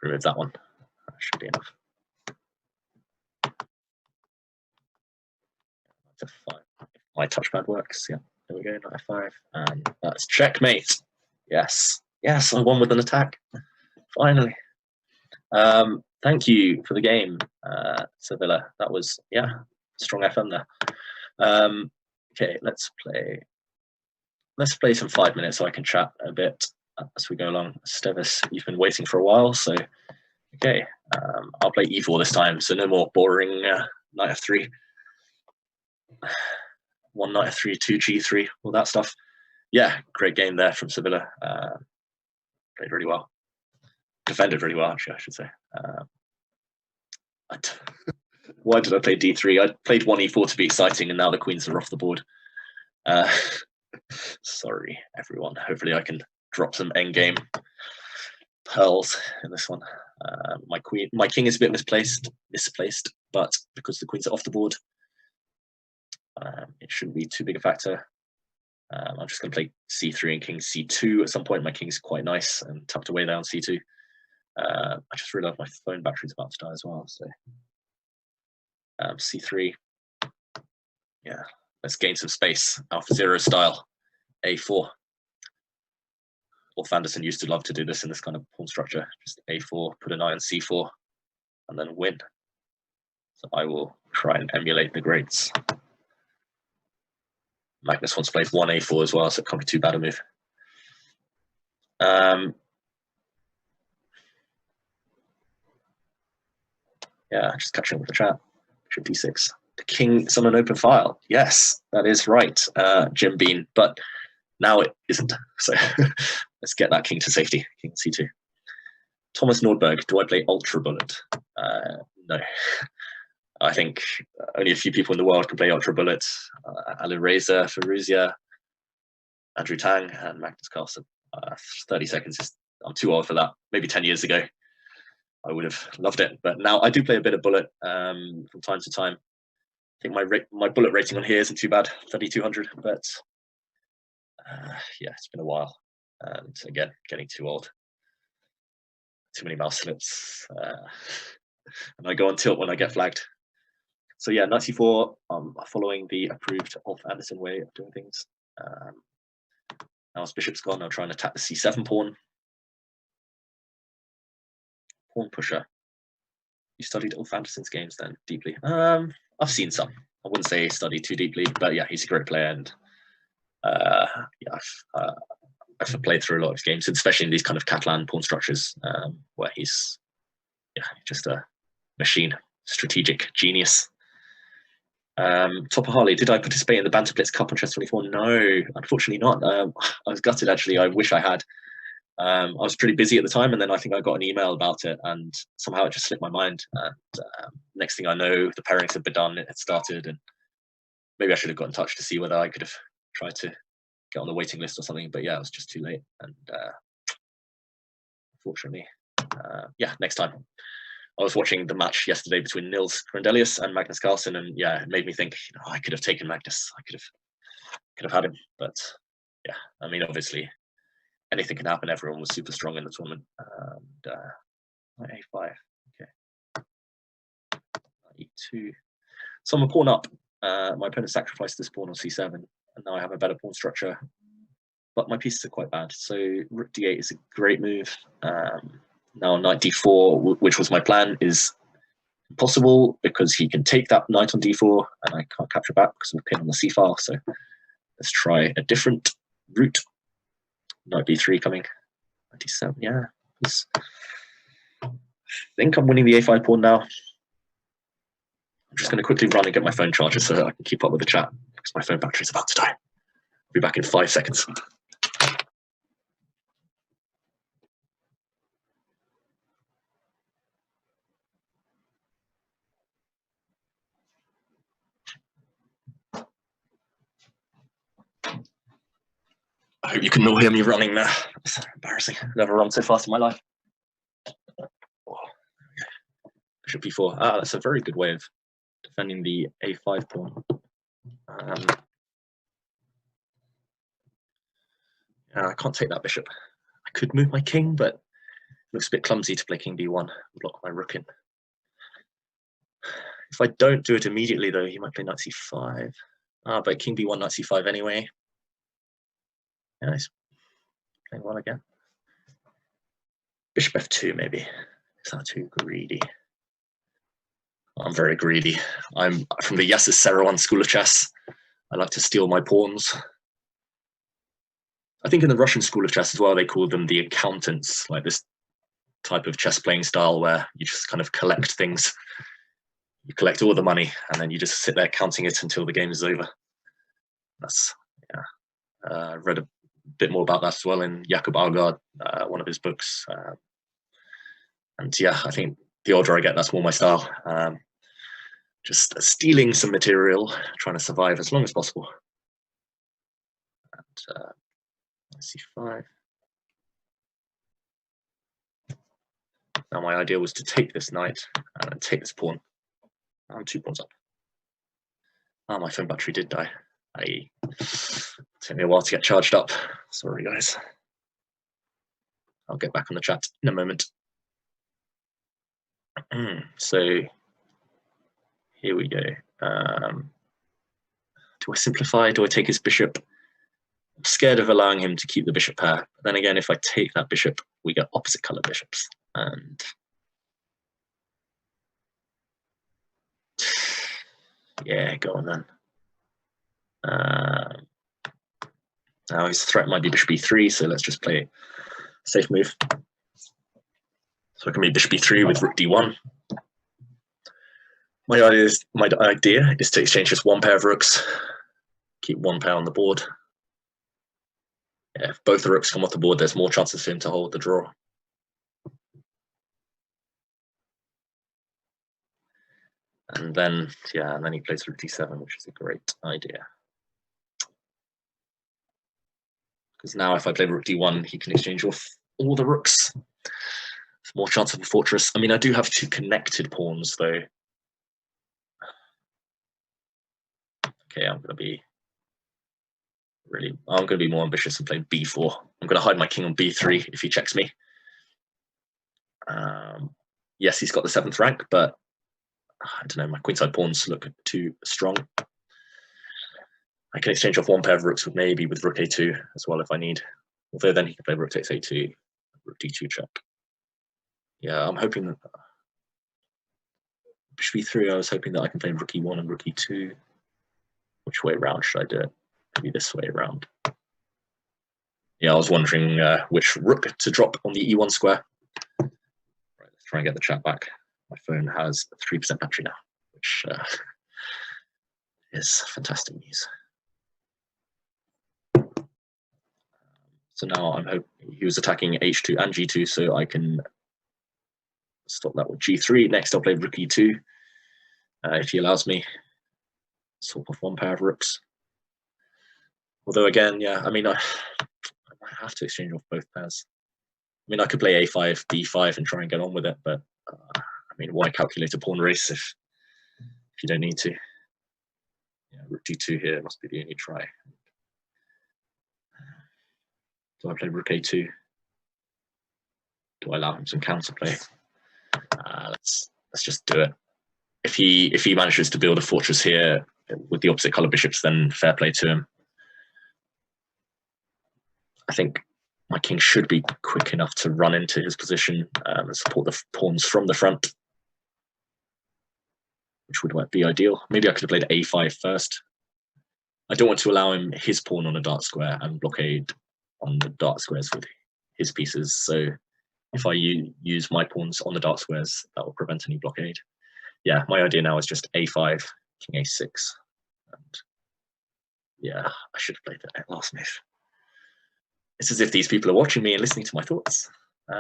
remove that one. That should be enough. That's F5. If my touchpad works, yeah. There we go, knight F5. And that's checkmate. Yes. Yes, I won with an attack. Finally. Thank you for the game, Sevilla. That was, yeah, strong FM there. Okay, let's play some 5 minutes so I can chat a bit as we go along. Stevis, you've been waiting for a while, so okay. I'll play e4 this time, so no more boring knight f3. 1 knight f3, 2 g3, all that stuff. Yeah, great game there from Sevilla. Played really well. Defended really well, actually, I should say. Why did I play d3? I played 1 e4 to be exciting, and now the queens are off the board. Sorry, everyone. Hopefully I can drop some endgame pearls in this one. My king is a bit misplaced, but because the queens are off the board, it shouldn't be too big a factor. I'm just going to play c3 and king c2 at some point. My king's quite nice and tucked away there on c2. I just realized my phone battery's about to die as well, so c3. Yeah, let's gain some space. AlphaZero style. a4. Wolf Anderson used to love to do this in this kind of pawn structure. Just a4, put an eye on c4, and then win. So I will try and emulate the greats. Magnus once played 1 a4 as well, so it can't be too bad a move. Yeah, just catching up with the chat. Bishop d6. The king is on an open file. Yes, that is right, Jim Bean. But now it isn't. So let's get that king to safety. King c2. Thomas Nordberg, do I play Ultra Bullet? No. I think only a few people in the world can play Ultra Bullet. Alan Razor, Feruzia, Andrew Tang, and Magnus Carlsen. 30 seconds is, I'm too old for that. Maybe 10 years ago, I would have loved it. But now I do play a bit of Bullet from time to time. I think my Bullet rating on here isn't too bad, 3,200. But yeah, it's been a while. And again, getting too old. Too many mouse slips. And I go on tilt when I get flagged. So yeah, knight c4, following the approved Ulf Anderson way of doing things. Now his bishop's gone, I'll try and attack the c7 pawn. Pawn pusher. You studied Ulf Anderson's games then deeply? I've seen some. I wouldn't say studied too deeply, but yeah, he's a great player, and yeah, I've played through a lot of his games, especially in these kind of Catalan pawn structures, where he's just a machine, strategic genius. Topper Harley, did I participate in the Banter Blitz Cup on Chess24? No, unfortunately not. I was gutted, actually. I wish I had. I was pretty busy at the time, and then I think I got an email about it, and somehow it just slipped my mind. And next thing I know, the pairings had been done, it had started, and maybe I should have got in touch to see whether I could have tried to get on the waiting list or something, but yeah, it was just too late. And unfortunately, yeah, next time. I was watching the match yesterday between Nils Grandelius and Magnus Carlsen, and yeah, it made me think, I could have taken Magnus. I could have had him, but yeah, I mean, obviously, anything can happen. Everyone was super strong in the tournament. And a5, okay, e2. So I'm a pawn up. My opponent sacrificed this pawn on c7, and now I have a better pawn structure. But my pieces are quite bad. So rook d8 is a great move. Now knight d4, which was my plan, is impossible because he can take that knight on d4 and I can't capture back because I'm a pin on the c file. So let's try a different route. Knight b3 coming. Knight d7, yeah. I think I'm winning the a5 pawn now. I'm just going to quickly run and get my phone charger so that I can keep up with the chat because my phone battery is about to die. I'll be back in 5 seconds. I hope you can all hear me running there. It's embarrassing. I've never run so fast in my life. Bishop b4. Ah, that's a very good way of defending the a5 pawn. I can't take that bishop. I could move my king, but it looks a bit clumsy to play king b1, block my rook in. If I don't do it immediately, though, he might play knight c5. But king b1, knight c5 anyway. Yeah, he's playing well again. Bishop f2, maybe. Is that too greedy? I'm very greedy. I'm from the Yasser Serouan school of chess. I like to steal my pawns. I think in the Russian school of chess as well, they call them the accountants, like this type of chess playing style where you just kind of collect things. You collect all the money and then you just sit there counting it until the game is over. That's, yeah. Read a bit more about that as well in Jakob Aagaard, one of his books. And yeah, I think the older I get, that's more my style. Just stealing some material, trying to survive as long as possible. And c5. Now my idea was to take this knight and then take this pawn. I'm 2 pawns up. My phone battery did die. Took me a while to get charged up. Sorry, guys. I'll get back on the chat in a moment. So here we go. Do I simplify? Do I take his bishop? I'm scared of allowing him to keep the bishop pair. But then again, if I take that bishop, we get opposite color bishops. And yeah, go on then. Now his threat might be bishop b3, so let's just play a safe move. So I can move bishop b3 with rook d1. My idea is to exchange just one pair of rooks, keep one pair on the board. Yeah, if both the rooks come off the board, there's more chances for him to hold the draw. And And then, yeah, and then he plays rook d7, which is a great idea. Because now if I play rook d1, he can exchange off all the rooks. More chance of a fortress. I mean, I do have 2 connected pawns, though. Okay, I'm going to be more ambitious and play b4. I'm going to hide my king on b3 if he checks me. Yes, he's got the 7th rank, but I don't know, my queenside pawns look too strong. I can exchange off 1 pair of rooks with maybe with rook a2 as well if I need. Although then he can play rook takes a2, rook d2 check. Yeah, I'm hoping that bishop e3, I was hoping that I can play rook e1 and rook e2. Which way around should I do it? Maybe this way around. Yeah, I was wondering which rook to drop on the e1 square. Right, let's try and get the chat back. My phone has 3% battery now, which is fantastic news. So now I'm hoping he was attacking h2 and g2, so I can stop that with g3. Next, I'll play rook e2 if he allows me. Swap off 1 pair of rooks. Although again, yeah, I mean, I might have to exchange off both pairs. I mean, I could play a5, b5 and try and get on with it, but I mean, why calculate a pawn race if you don't need to? Yeah, rook d2 here must be the only try. Do I play rook a2? Do I allow him some counterplay? Let's just do it. If he manages to build a fortress here with the opposite color bishops, then fair play to him. I think my king should be quick enough to run into his position and support the pawns from the front, which would be ideal. Maybe I could have played a5 first. I don't want to allow him his pawn on a dark square and blockade on the dark squares with his pieces. So if I use my pawns on the dark squares, that will prevent any blockade. Yeah, my idea now is just a5, king a6. And yeah, I should have played that last move. It's as if these people are watching me and listening to my thoughts. Do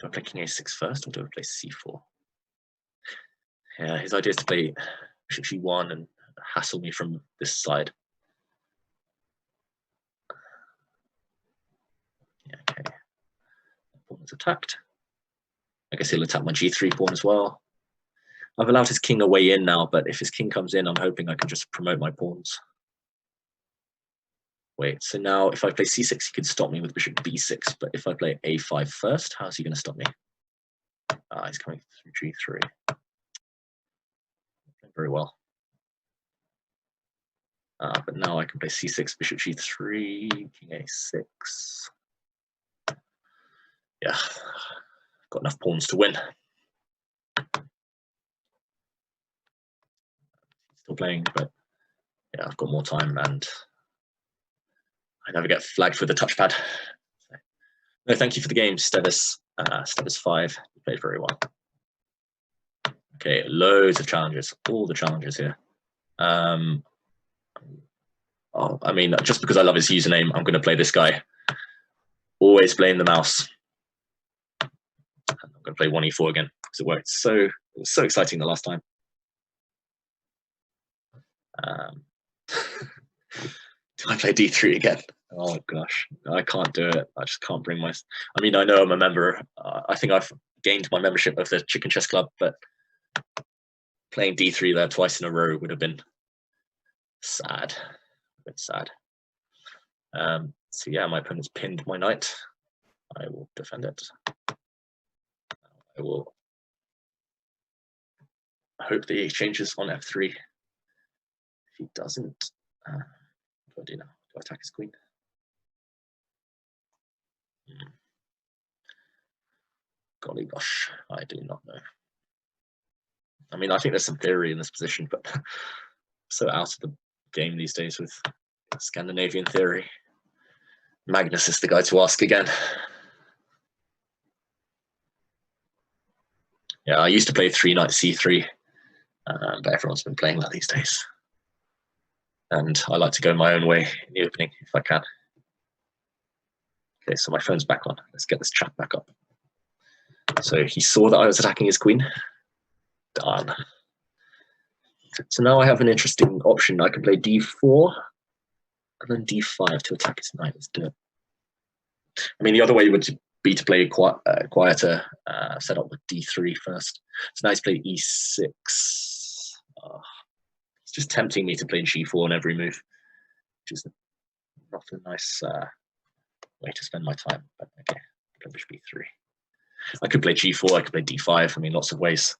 I play king a6 first or do I play c4? Yeah, his idea is to play bishop g1 and hassle me from this side. Yeah, okay. Pawn is attacked. I guess he'll attack my g3 pawn as well. I've allowed his king away in now, but if his king comes in, I'm hoping I can just promote my pawns. Wait, so now if I play c6, he can stop me with bishop b6, but if I play a5 first, how's he going to stop me? He's coming through g3. Very well. But now I can play c6, bishop g3, king a6. Yeah, got enough pawns to win. Still playing, but yeah, I've got more time and I never get flagged for the touchpad. No, thank you for the game, Stevis. Stevis 5, you played very well. Okay, loads of challenges, all the challenges here. I mean, just because I love his username, I'm going to play this guy. Always blame the mouse. I'm going to play 1e4 again because it worked it was so exciting the last time. Do I play d3 again? Oh gosh, I can't do it. I just can't bring my. I mean, I know I'm a member. I think I've gained my membership of the Chicken Chess Club, but playing d3 there twice in a row would have been sad. A bit sad. So yeah, my opponent's pinned my knight. I will defend it. I will hope that he exchanges on f3. If he doesn't, what do I do now? Do I attack his queen? Golly gosh, I do not know. I mean, I think there's some theory in this position, but so out of the game these days with Scandinavian theory. Magnus is the guy to ask again. Yeah, I used to play 3 knight c3, but everyone's been playing that these days. And I like to go my own way in the opening if I can. Okay, so my phone's back on. Let's get this chat back up. So he saw that I was attacking his queen. Done. So now I have an interesting option. I can play d4 and then d5 to attack his knight. Let's do it. I mean, the other way would be to play quieter setup with d3 first. So now he's played e6. It's just tempting me to play g4 on every move, which is not a nice way to spend my time. But okay, play bishop e3. I could play g4. I could play d5. I mean, lots of ways.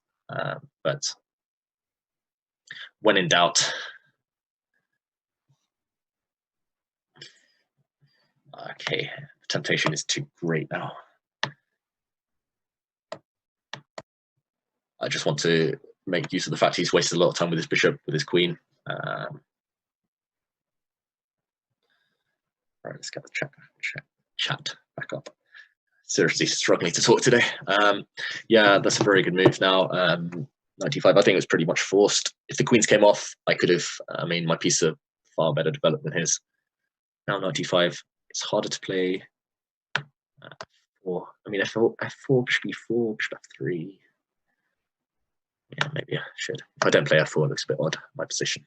But when in doubt, okay, the temptation is too great now. I just want to make use of the fact he's wasted a lot of time with his bishop, with his queen. All right, let's get the chat back up. Seriously struggling to talk today. Yeah, that's a very good move now. 95, I think it was pretty much forced. If the queens came off, I could have, I mean, my piece of far better developed than his. Now 95, it's harder to play. F4. I mean, F4, bishop e4, bishop f3. Yeah, maybe I should. If I don't play f4, it looks a bit odd, my position.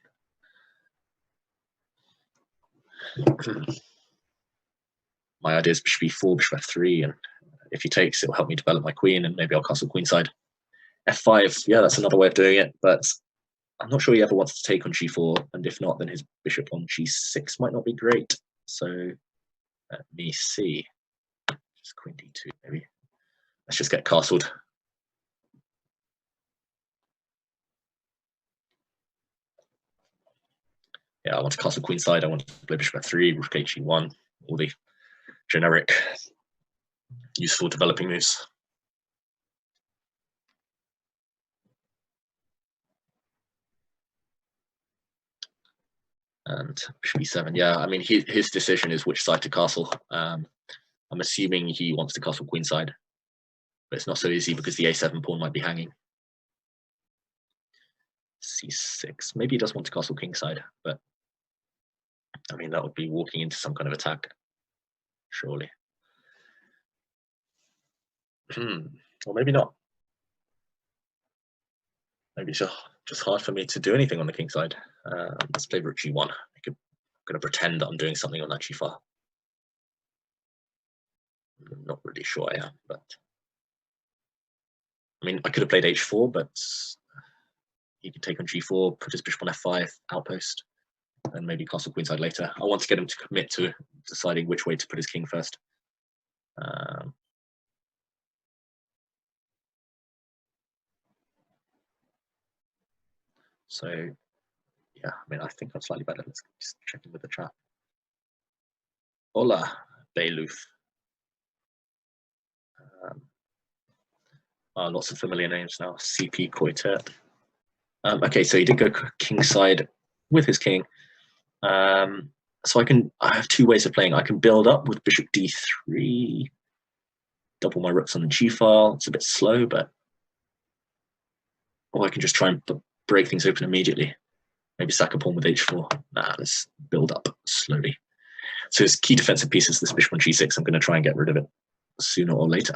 My idea is bishop e4, bishop f3, and if he takes, it will help me develop my queen, and maybe I'll castle queenside. f5, yeah, that's another way of doing it, but I'm not sure he ever wants to take on g4, and if not, then his bishop on g6 might not be great. So let me see. Just queen d2, maybe. Let's just get castled. Yeah, I want to castle queenside. I want to play bishop f3, rook h1, all the generic, useful developing moves. And bishop e7, yeah, I mean, his decision is which side to castle. I'm assuming he wants to castle queenside, but it's not so easy because the a7 pawn might be hanging. c6, maybe he does want to castle kingside, but I mean, that would be walking into some kind of attack, surely. Or maybe not. Maybe it's just hard for me to do anything on the king side. Let's play rook g1. I'm going to pretend that I'm doing something on that g file. I'm not really sure I am, but I mean, I could have played h4, but he could take on g4, put his bishop on f5, outpost, and maybe castle queenside later. I want to get him to commit to deciding which way to put his king first. So, yeah, I mean, I think I'm slightly better. Let's just check in with the chat. Hola, Beiluf. Lots of familiar names now. CP Coitet. Okay, so he did go kingside with his king. So I have two ways of playing. I can build up with bishop d3, double my rooks on the g file. It's a bit slow, but or I can just try and break things open immediately. Maybe sack a pawn with h4. Nah, let's build up slowly. So his key defensive piece is this bishop on g6. I'm going to try and get rid of it sooner or later.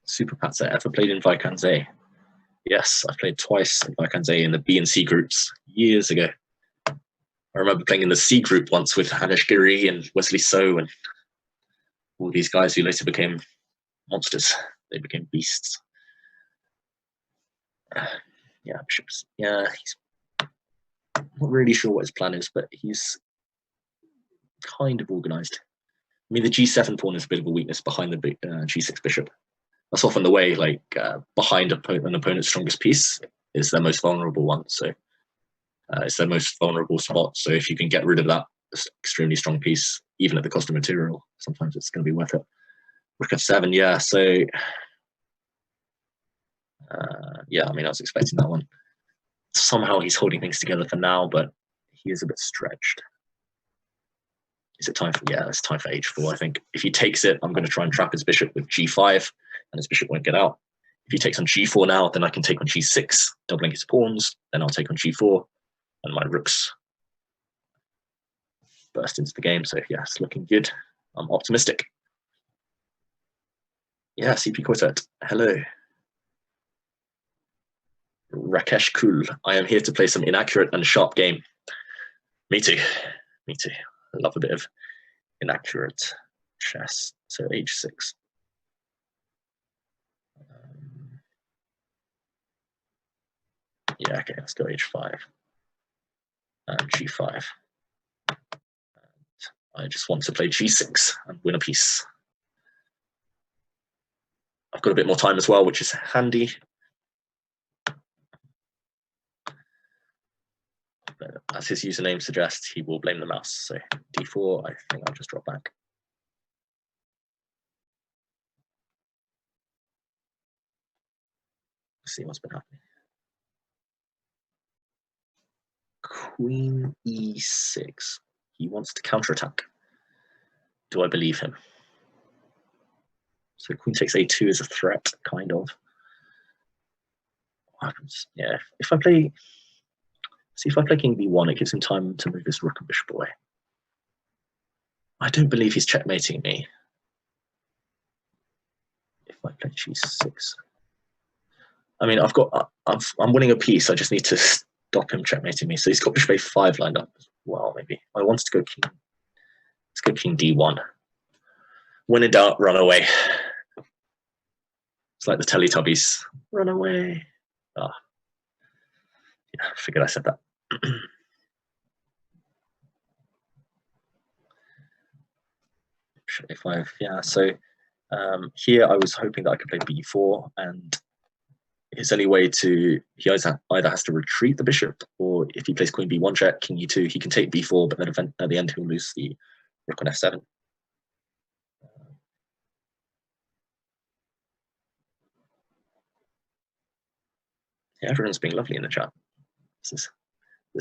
Super Patzer, ever played in Vaikanze? Yes, I played twice in Vaikanze in the B and C groups years ago. I remember playing in the C group once with Hanish Giri and Wesley So and all these guys who later became monsters. They became beasts. Yeah, bishops. Yeah, he's not really sure what his plan is, but he's kind of organized. I mean, the g7 pawn is a bit of a weakness behind the g6 bishop. That's often the way, like behind an opponent's strongest piece is their most vulnerable one. So it's their most vulnerable spot. So if you can get rid of that extremely strong piece, even at the cost of material, sometimes it's going to be worth it. Rook f7, yeah. So yeah, I mean, I was expecting that one. Somehow he's holding things together for now, but he is a bit stretched. Is it time for, yeah, it's time for h4, I think. If he takes it, I'm going to try and trap his bishop with g5, and his bishop won't get out. If he takes on g4 now, then I can take on g6, doubling his pawns, then I'll take on g4, and my rooks burst into the game. So yeah, it's looking good. I'm optimistic. Yeah, CP Quartet. Hello. Rakesh Kul. I am here to play some inaccurate and sharp game. Me too. Me too. I love a bit of inaccurate chess. So h6. Yeah, okay, let's go h5 and g5. And I just want to play g6 and win a piece. I've got a bit more time as well, which is handy. But as his username suggests, he will blame the mouse. So d4, I think I'll just drop back. Let's see what's been happening. Queen e6. He wants to counterattack. Do I believe him? So queen takes a2 is a threat, kind of. Yeah, if I play, see if I play king b1, it gives him time to move his rook and bishop away. I don't believe he's checkmating me. If I play g6, I mean, I'm winning a piece. I just need to stop him checkmating me. So he's got bishop a5 lined up as well. Maybe I wanted to go king. Let's go king d1. When in doubt, run away. It's like the Teletubbies. Run away. Ah, yeah, I figured I said that. a5, yeah. So here I was hoping that I could play b4, and his only way to, he either has to retreat the bishop, or if he plays queen b1 check, king e2, he can take b4, but then at the end he'll lose the rook on f7. Yeah, everyone's being lovely in the chat. This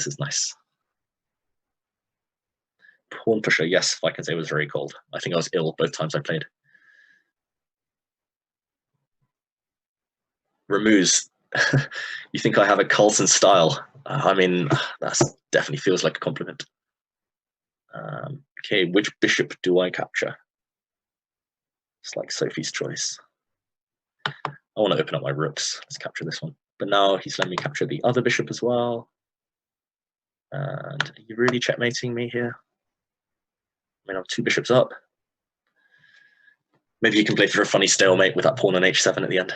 is nice. Pawn pusher, yes, if I can say, was very cold. I think I was ill both times I played. Remuse, you think I have a Carlsen style? I mean, that definitely feels like a compliment. Okay, which bishop do I capture? It's like Sophie's choice. I want to open up my rooks. Let's capture this one. But now he's letting me capture the other bishop as well. And are you really checkmating me here? I mean, I'm 2 bishops up. Maybe you can play for a funny stalemate with that pawn on h7 at the end.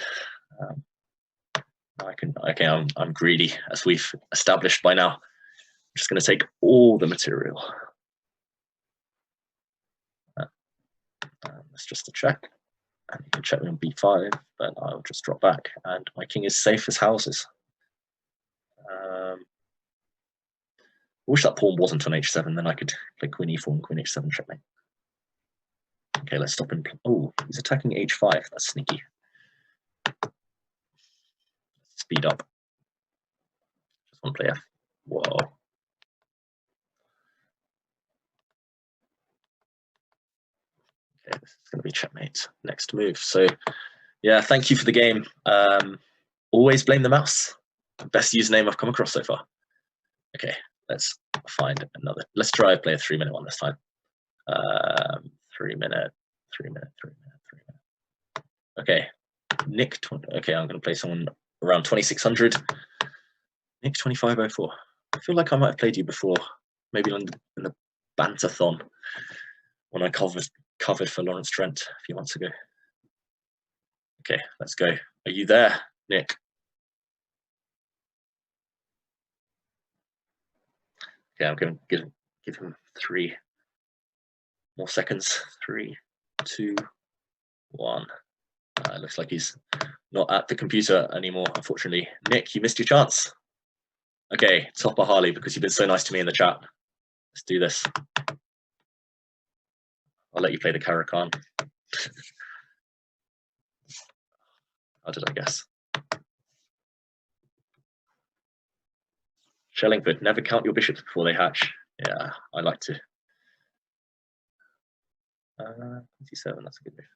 Okay, I'm greedy, as we've established by now. I'm just going to take all the material. That's just a check. And you can check me on b5, but I'll just drop back. And my king is safe as houses. I wish that pawn wasn't on h7, then I could play queen e4 and queen h7 checkmate. Okay, let's stop him. Oh, he's attacking h5. That's sneaky. Speed up. Just want to play f. Whoa. Okay, this is going to be checkmate. Next move. So, yeah, thank you for the game. Always blame the mouse. Best username I've come across so far. Okay, let's find another. Let's try play a 3-minute one this time. 3-minute. Okay, Nick. Okay, I'm going to play someone around 2600. Nick 2504. I feel like I might have played you before, maybe in the Banter-thon when I covered for Lawrence Trent a few months ago. Okay, let's go. Are you there, Nick? Okay, I'm going to give him 3 more seconds. 3, 2, 1. It looks like he's not at the computer anymore, unfortunately. Nick, you missed your chance. Okay, Topper Harley, because you've been so nice to me in the chat. Let's do this. I'll let you play the Caracan. How did I guess? Shellingford, never count your bishops before they hatch. Yeah, I like to. 27, that's a good move.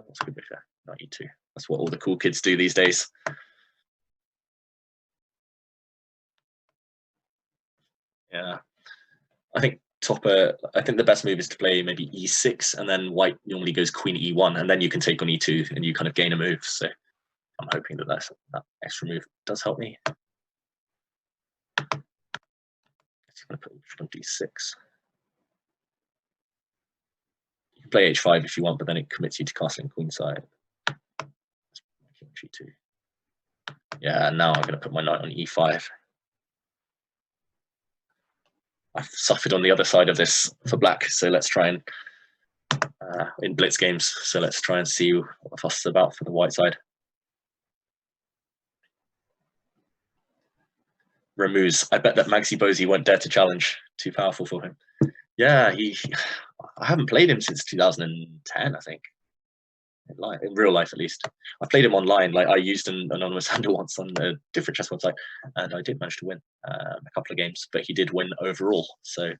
What's a good move there? 92. That's what all the cool kids do these days. Yeah, I think topper, I think the best move is to play maybe e6, and then white normally goes queen e1, and then you can take on e2, and you kind of gain a move. So I'm hoping that that extra move does help me. I'm going to put on d6. You can play h5 if you want, but then it commits you to castling queenside. G2. Yeah, now I'm going to put my knight on e5. I've suffered on the other side of this for black, so let's try and in blitz games. So let's try and see what the fuss is about for the white side. Ramuz, I bet that Maxi Bozy won't dare to challenge. Too powerful for him. Yeah, I haven't played him since 2010, I think. In real life, at least. I played him online. Like I used an anonymous handle once on a different chess website, and I did manage to win a couple of games. But he did win overall. So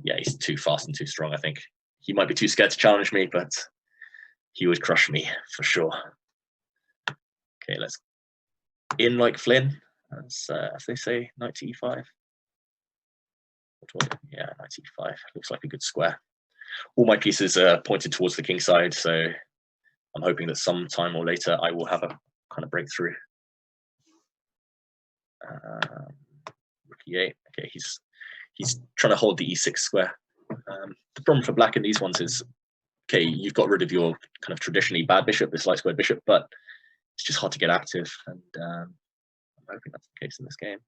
yeah, he's too fast and too strong. I think he might be too scared to challenge me, but he would crush me for sure. Okay, let's in like Flynn, as they say, knight to e5. Yeah, knight e5 looks like a good square. All my pieces are pointed towards the king side, so I'm hoping that sometime or later I will have a kind of breakthrough. Rook e8. Okay, he's trying to hold the e6 square. The problem for black in these ones is, okay, you've got rid of your kind of traditionally bad bishop, this light squared bishop, but it's just hard to get active, and I'm hoping that's the case in this game.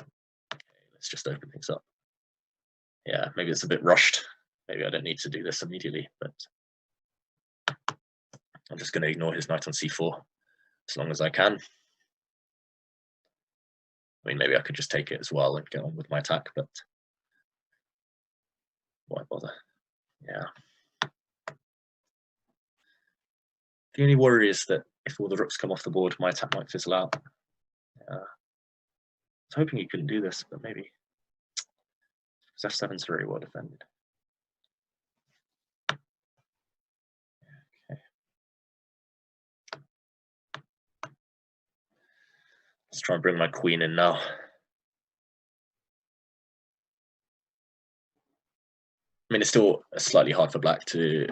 Okay, let's just open things up. Yeah, maybe it's a bit rushed. Maybe I don't need to do this immediately, but I'm just going to ignore his knight on c4 as long as I can. I mean, maybe I could just take it as well and get on with my attack, but why bother? Yeah. The only worry is that if all the rooks come off the board, my attack might fizzle out. I was hoping he couldn't do this, but maybe. F7's very well defended. Okay. Let's try and bring my queen in now. I mean, it's still slightly hard for black to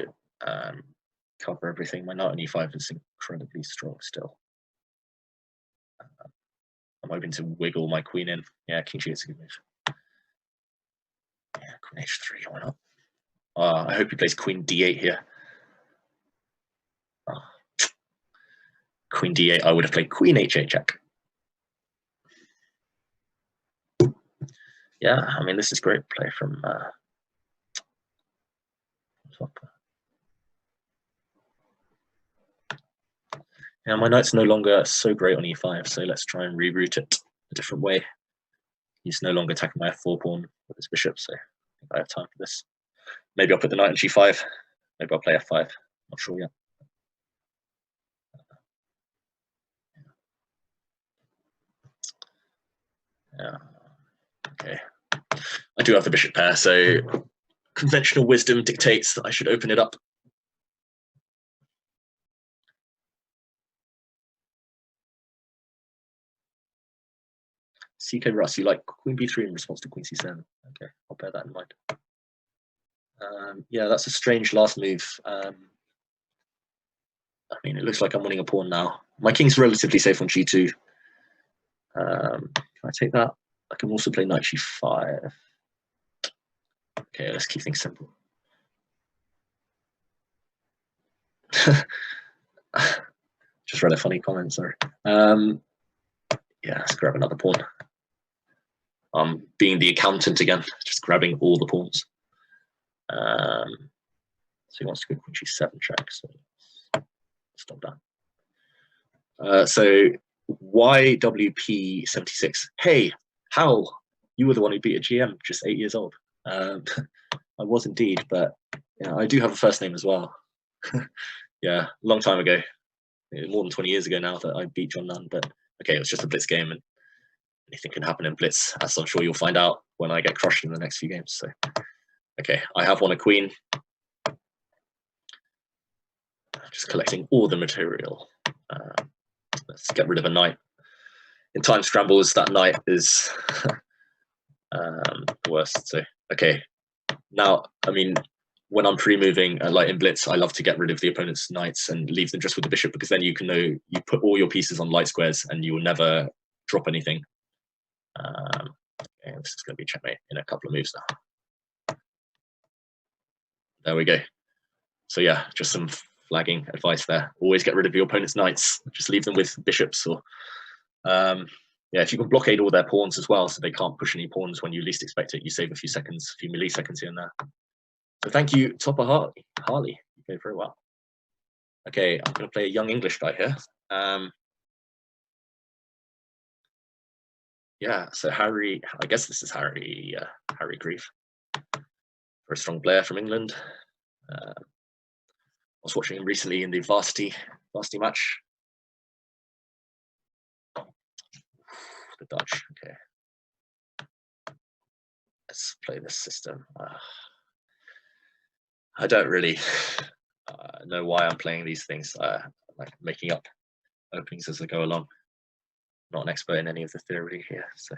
cover everything. My knight on e5 is incredibly strong still. I'm hoping to wiggle my queen in. Yeah, king g8 is a good move. Yeah, queen h3, why not? I hope he plays queen d8 here. Queen d8, I would have played queen h8 check. Yeah, I mean, this is great play from yeah, my knight's no longer so great on e5, so let's try and reroute it a different way. He's no longer attacking my f4 pawn with his bishop, so I think I have time for this. Maybe I'll put the knight on g5. Maybe I'll play f5. Not sure yet. Yeah. Okay. I do have the bishop pair, so conventional wisdom dictates that I should open it up. CK Russ, you like queen b3 in response to queen c7. Okay, I'll bear that in mind. Yeah, that's a strange last move. I mean, it looks like I'm winning a pawn now. My king's relatively safe on g2. Can I take that? I can also play knight g5. Okay, let's keep things simple. Just read a funny comment, sorry. Yeah, let's grab another pawn. Being the accountant again, just grabbing all the pawns. So he wants to go queen g7 check, so stop that. So YWP76. Hey, Howell, you were the one who beat a GM just 8 years old. I was indeed, but yeah, I do have a first name as well. Yeah, long time ago, more than 20 years ago now that I beat John Nunn. But okay, it was just a blitz game, and anything can happen in blitz, as I'm sure you'll find out when I get crushed in the next few games. So, okay, I have won a queen. Just collecting all the material. Let's get rid of a knight. in time scrambles, that knight is the worst. So okay, now I mean, when I'm pre-moving, like in Blitz, I love to get rid of the opponent's knights and leave them just with the bishop, because then you can know you put all your pieces on light squares and you will never drop anything. Okay, this is going to be checkmate in a couple of moves now. There we go. So yeah, just some flagging advice there. Always get rid of your opponent's knights. Just leave them with bishops, or yeah, if you can blockade all their pawns as well, so they can't push any pawns when you least expect it, you save a few seconds, a few milliseconds here and there. So thank you, Topper Harley. You played very well. Okay, I'm going to play a young English guy here. Yeah, so Harry, I guess this is Harry Grief. Very strong player from England. I was watching him recently in the varsity match. The Dutch, okay. Let's play this system. I don't really know why I'm playing these things. Like making up openings as I go along. Not an expert in any of the theory here, so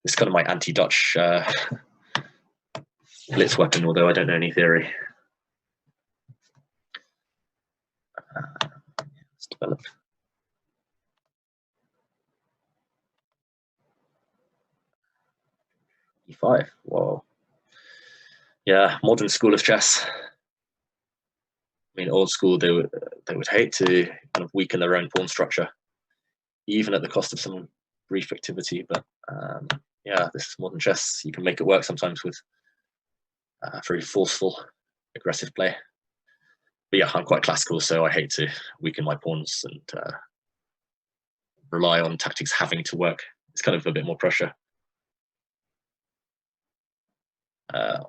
this is kind of my anti-Dutch blitz weapon, although I don't know any theory. Let's develop. E5. Whoa. Yeah, modern school of chess. I mean, old school, they would hate to kind of weaken their own pawn structure, even at the cost of some brief activity. But yeah, this is modern chess. You can make it work sometimes with very forceful, aggressive play. But yeah, I'm quite classical, so I hate to weaken my pawns and rely on tactics having to work. It's kind of a bit more pressure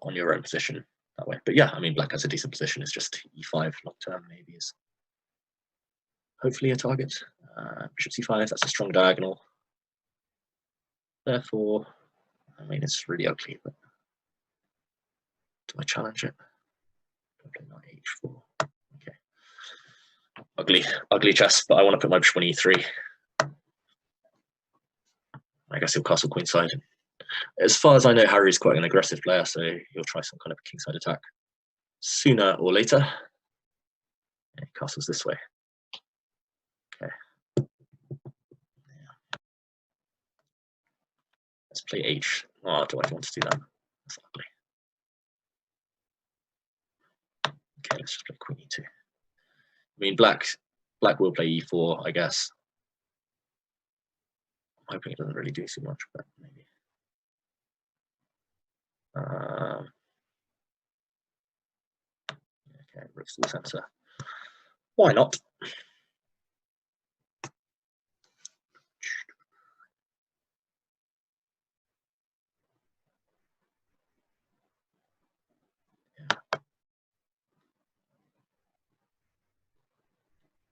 on your own position that way. But yeah, I mean, black has a decent position. It's just e5 long term maybe is hopefully a target. Bishop c5, that's a strong diagonal. Therefore, I mean, it's really ugly, but do I challenge it? Probably not h4. Okay. Ugly chess, but I want to put my bishop on e3. I guess he'll castle queenside. As far as I know, Harry's quite an aggressive player, so he'll try some kind of kingside attack sooner or later. Yeah, he castles this way. Okay. Yeah. Let's play h. Oh, do I want to do that? That's ugly. Okay, let's just play queen e2. I mean, black will play e4, I guess. I'm hoping it doesn't really do too much, but maybe. Okay, rook's to the center. Why not?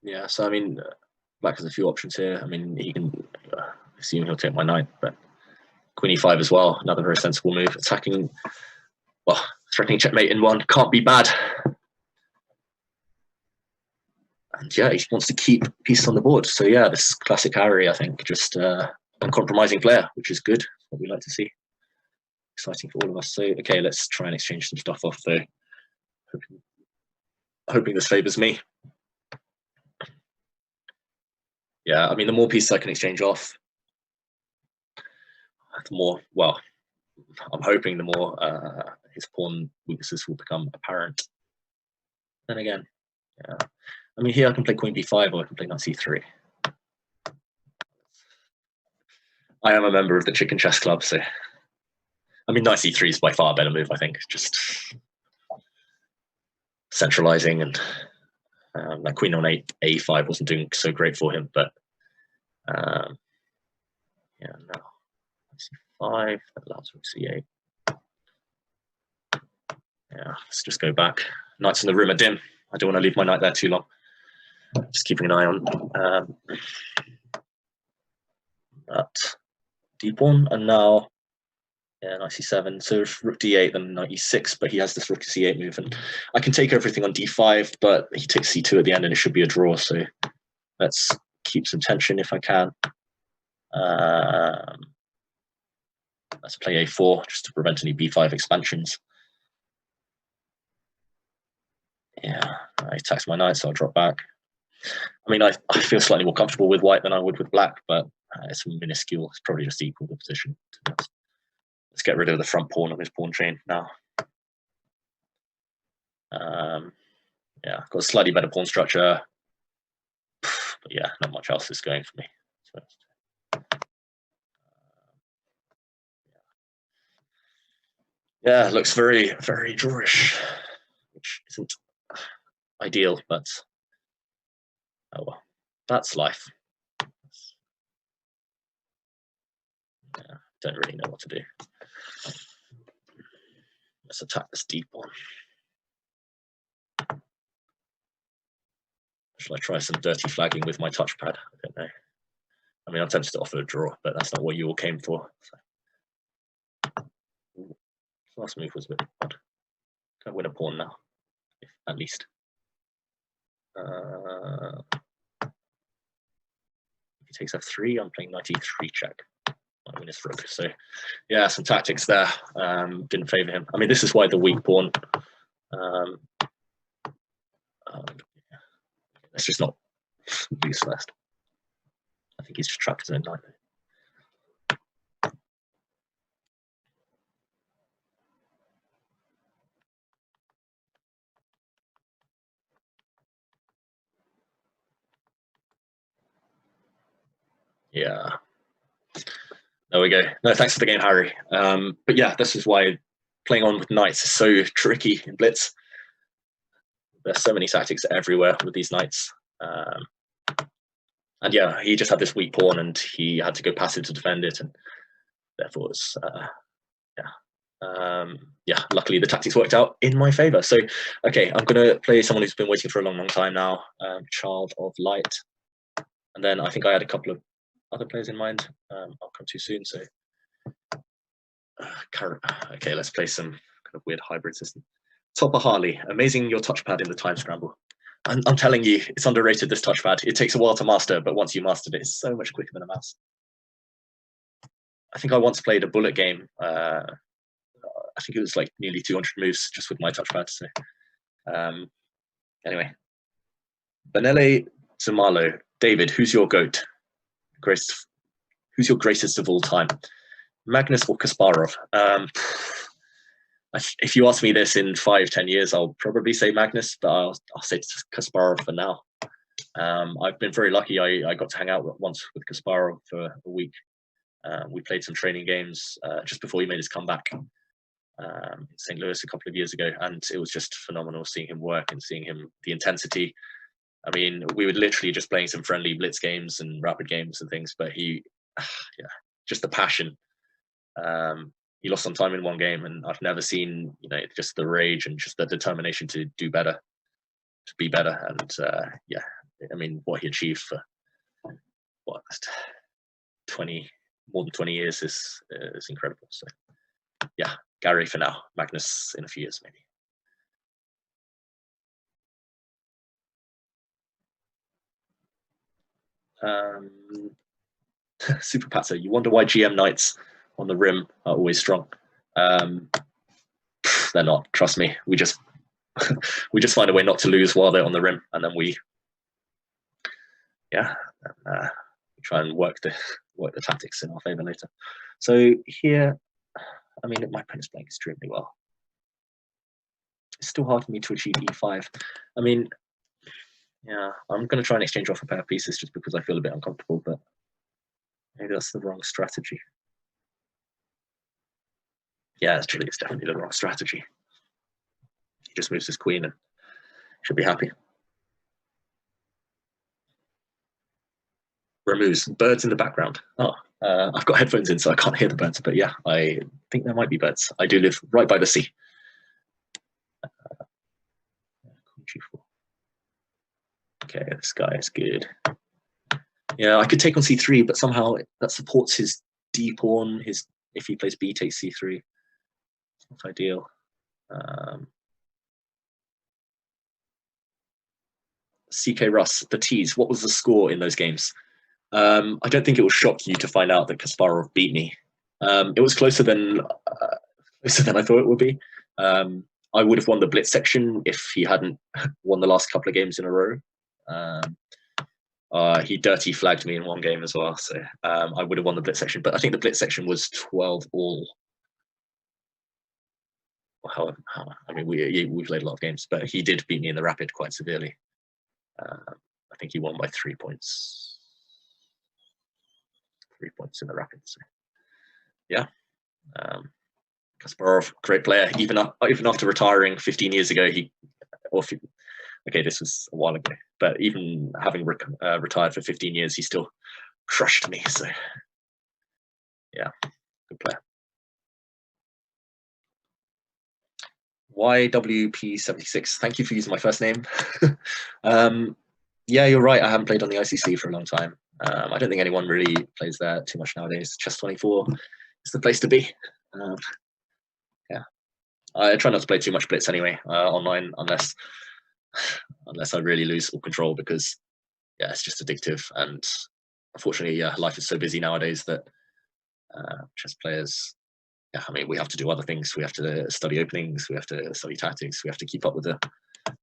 Yeah, so I mean, black has a few options here. I mean, he can assume he'll take my knight, but queen e5 as well, another very sensible move. Attacking, well, threatening checkmate in one can't be bad. And yeah, he wants to keep pieces on the board. So yeah, this classic Harry, I think, just uncompromising player, which is good. What we like to see. Exciting for all of us. So okay, let's try and exchange some stuff off though. Hoping this favors me. Yeah, I mean, the more pieces I can exchange off, the more, well, I'm hoping the more his pawn weaknesses will become apparent. Then again, yeah. I mean, here I can play queen b5 or I can play knight c3. I am a member of the Chicken Chess Club, so I mean, knight c3 is by far a better move, I think. Just centralizing, and like queen on a5 wasn't doing so great for him, but yeah, no. c5, that allows rook c8. Yeah, let's just go back. Knights in the room are dim. I don't want to leave my knight there too long. Just keeping an eye on that d pawn, and now yeah, knight c7. So if rook d8, then knight e6, but he has this rook c8 move, and I can take everything on d5, but he takes c2 at the end, and it should be a draw. So let's keep some tension if I can. Let's play a4 just to prevent any b5 expansions. Yeah, I attacks my knight, so I'll drop back. I mean, I feel slightly more comfortable with white than I would with black, but it's minuscule. It's probably just equal the position. Let's get rid of the front pawn of his pawn chain now. Yeah, got a slightly better pawn structure. But yeah, not much else is going for me. Yeah, looks very, very drawish, which isn't ideal, but oh well, that's life. Yeah, don't really know what to do. Let's attack this deep one. Shall I try some dirty flagging with my touchpad? I don't know. I mean, I'm tempted to offer a draw, but that's not what you all came for. So. Last move was a bit odd. Can I win a pawn now? At least. If he takes f3, I'm playing knight e3 check. I win his rook. So, yeah, some tactics there didn't favour him. I mean, this is why the weak pawn. Let's just not lose first. I think he's just trapped his own knight. Yeah. There we go. No, thanks for the game, Harry. But yeah, this is why playing on with knights is so tricky in Blitz. There's so many tactics everywhere with these knights. And yeah, he just had this weak pawn and he had to go passive to defend it. And therefore, it's, yeah, luckily the tactics worked out in my favor. So, okay, I'm going to play someone who's been waiting for a long, long time now, Child of Light. And then I think I had a couple of other players in mind. I'll come to soon. So, okay, let's play some kind of weird hybrid system. Topper Harley, amazing your touchpad in the time scramble. I'm telling you, it's underrated, this touchpad. It takes a while to master, but once you mastered it, it's so much quicker than a mouse. I think I once played a bullet game. I think it was like nearly 200 moves just with my touchpad. So, anyway, Benele Zamalo, David, who's your GOAT? Who's your greatest of all time? Magnus or Kasparov? If you ask me this in 5-10 years, I'll probably say Magnus, but I'll say Kasparov for now. I've been very lucky. I got to hang out once with Kasparov for a week. We played some training games just before he made his comeback in St. Louis a couple of years ago, and it was just phenomenal seeing him work and seeing him, the intensity. I mean, we were literally just playing some friendly blitz games and rapid games and things, but he, yeah, just the passion. He lost some time in one game, and I've never seen, just the rage and just the determination to do better, to be better. And yeah, I mean, what he achieved for more than 20 years is incredible. So yeah, Gary for now, Magnus in a few years maybe. Super Patter, you wonder why GM knights on the rim are always strong. They're not, trust me. We just find a way not to lose while they're on the rim, and then we try and work the tactics in our favor later. So here, I mean, my opponent's playing extremely well. It's still hard for me to achieve e5. I mean, yeah, I'm going to try and exchange off a pair of pieces just because I feel a bit uncomfortable, but maybe that's the wrong strategy. Yeah, actually, it's definitely the wrong strategy. He just moves his queen and should be happy. Removes birds in the background. Oh, I've got headphones in, so I can't hear the birds, but yeah, I think there might be birds. I do live right by the sea. Okay, this guy is good. Yeah, I could take on c3, but somehow that supports his d pawn. If he plays b takes c3, it's not ideal. CK Russ, the tease. What was the score in those games? I don't think it will shock you to find out that Kasparov beat me. It was closer than I thought it would be. I would have won the blitz section if he hadn't won the last couple of games in a row. He dirty flagged me in one game as well, so I would have won the blitz section. But I think the blitz section was 12 all. I mean, we played a lot of games, but he did beat me in the rapid quite severely. I think he won by 3 points. 3 points in the rapid. So, yeah. Kasparov, great player. Even after retiring 15 years ago, okay, this was a while ago, but even having retired for 15 years, he still crushed me. So, yeah, good player. YWP76, thank you for using my first name. Yeah, you're right. I haven't played on the ICC for a long time. I don't think anyone really plays there too much nowadays. Chess24 is the place to be. Yeah, I try not to play too much Blitz anyway online, unless I really lose all control, because yeah, it's just addictive. And unfortunately, yeah, life is so busy nowadays that chess players, yeah, I mean, we have to do other things. We have to study openings. We have to study tactics. We have to keep up with the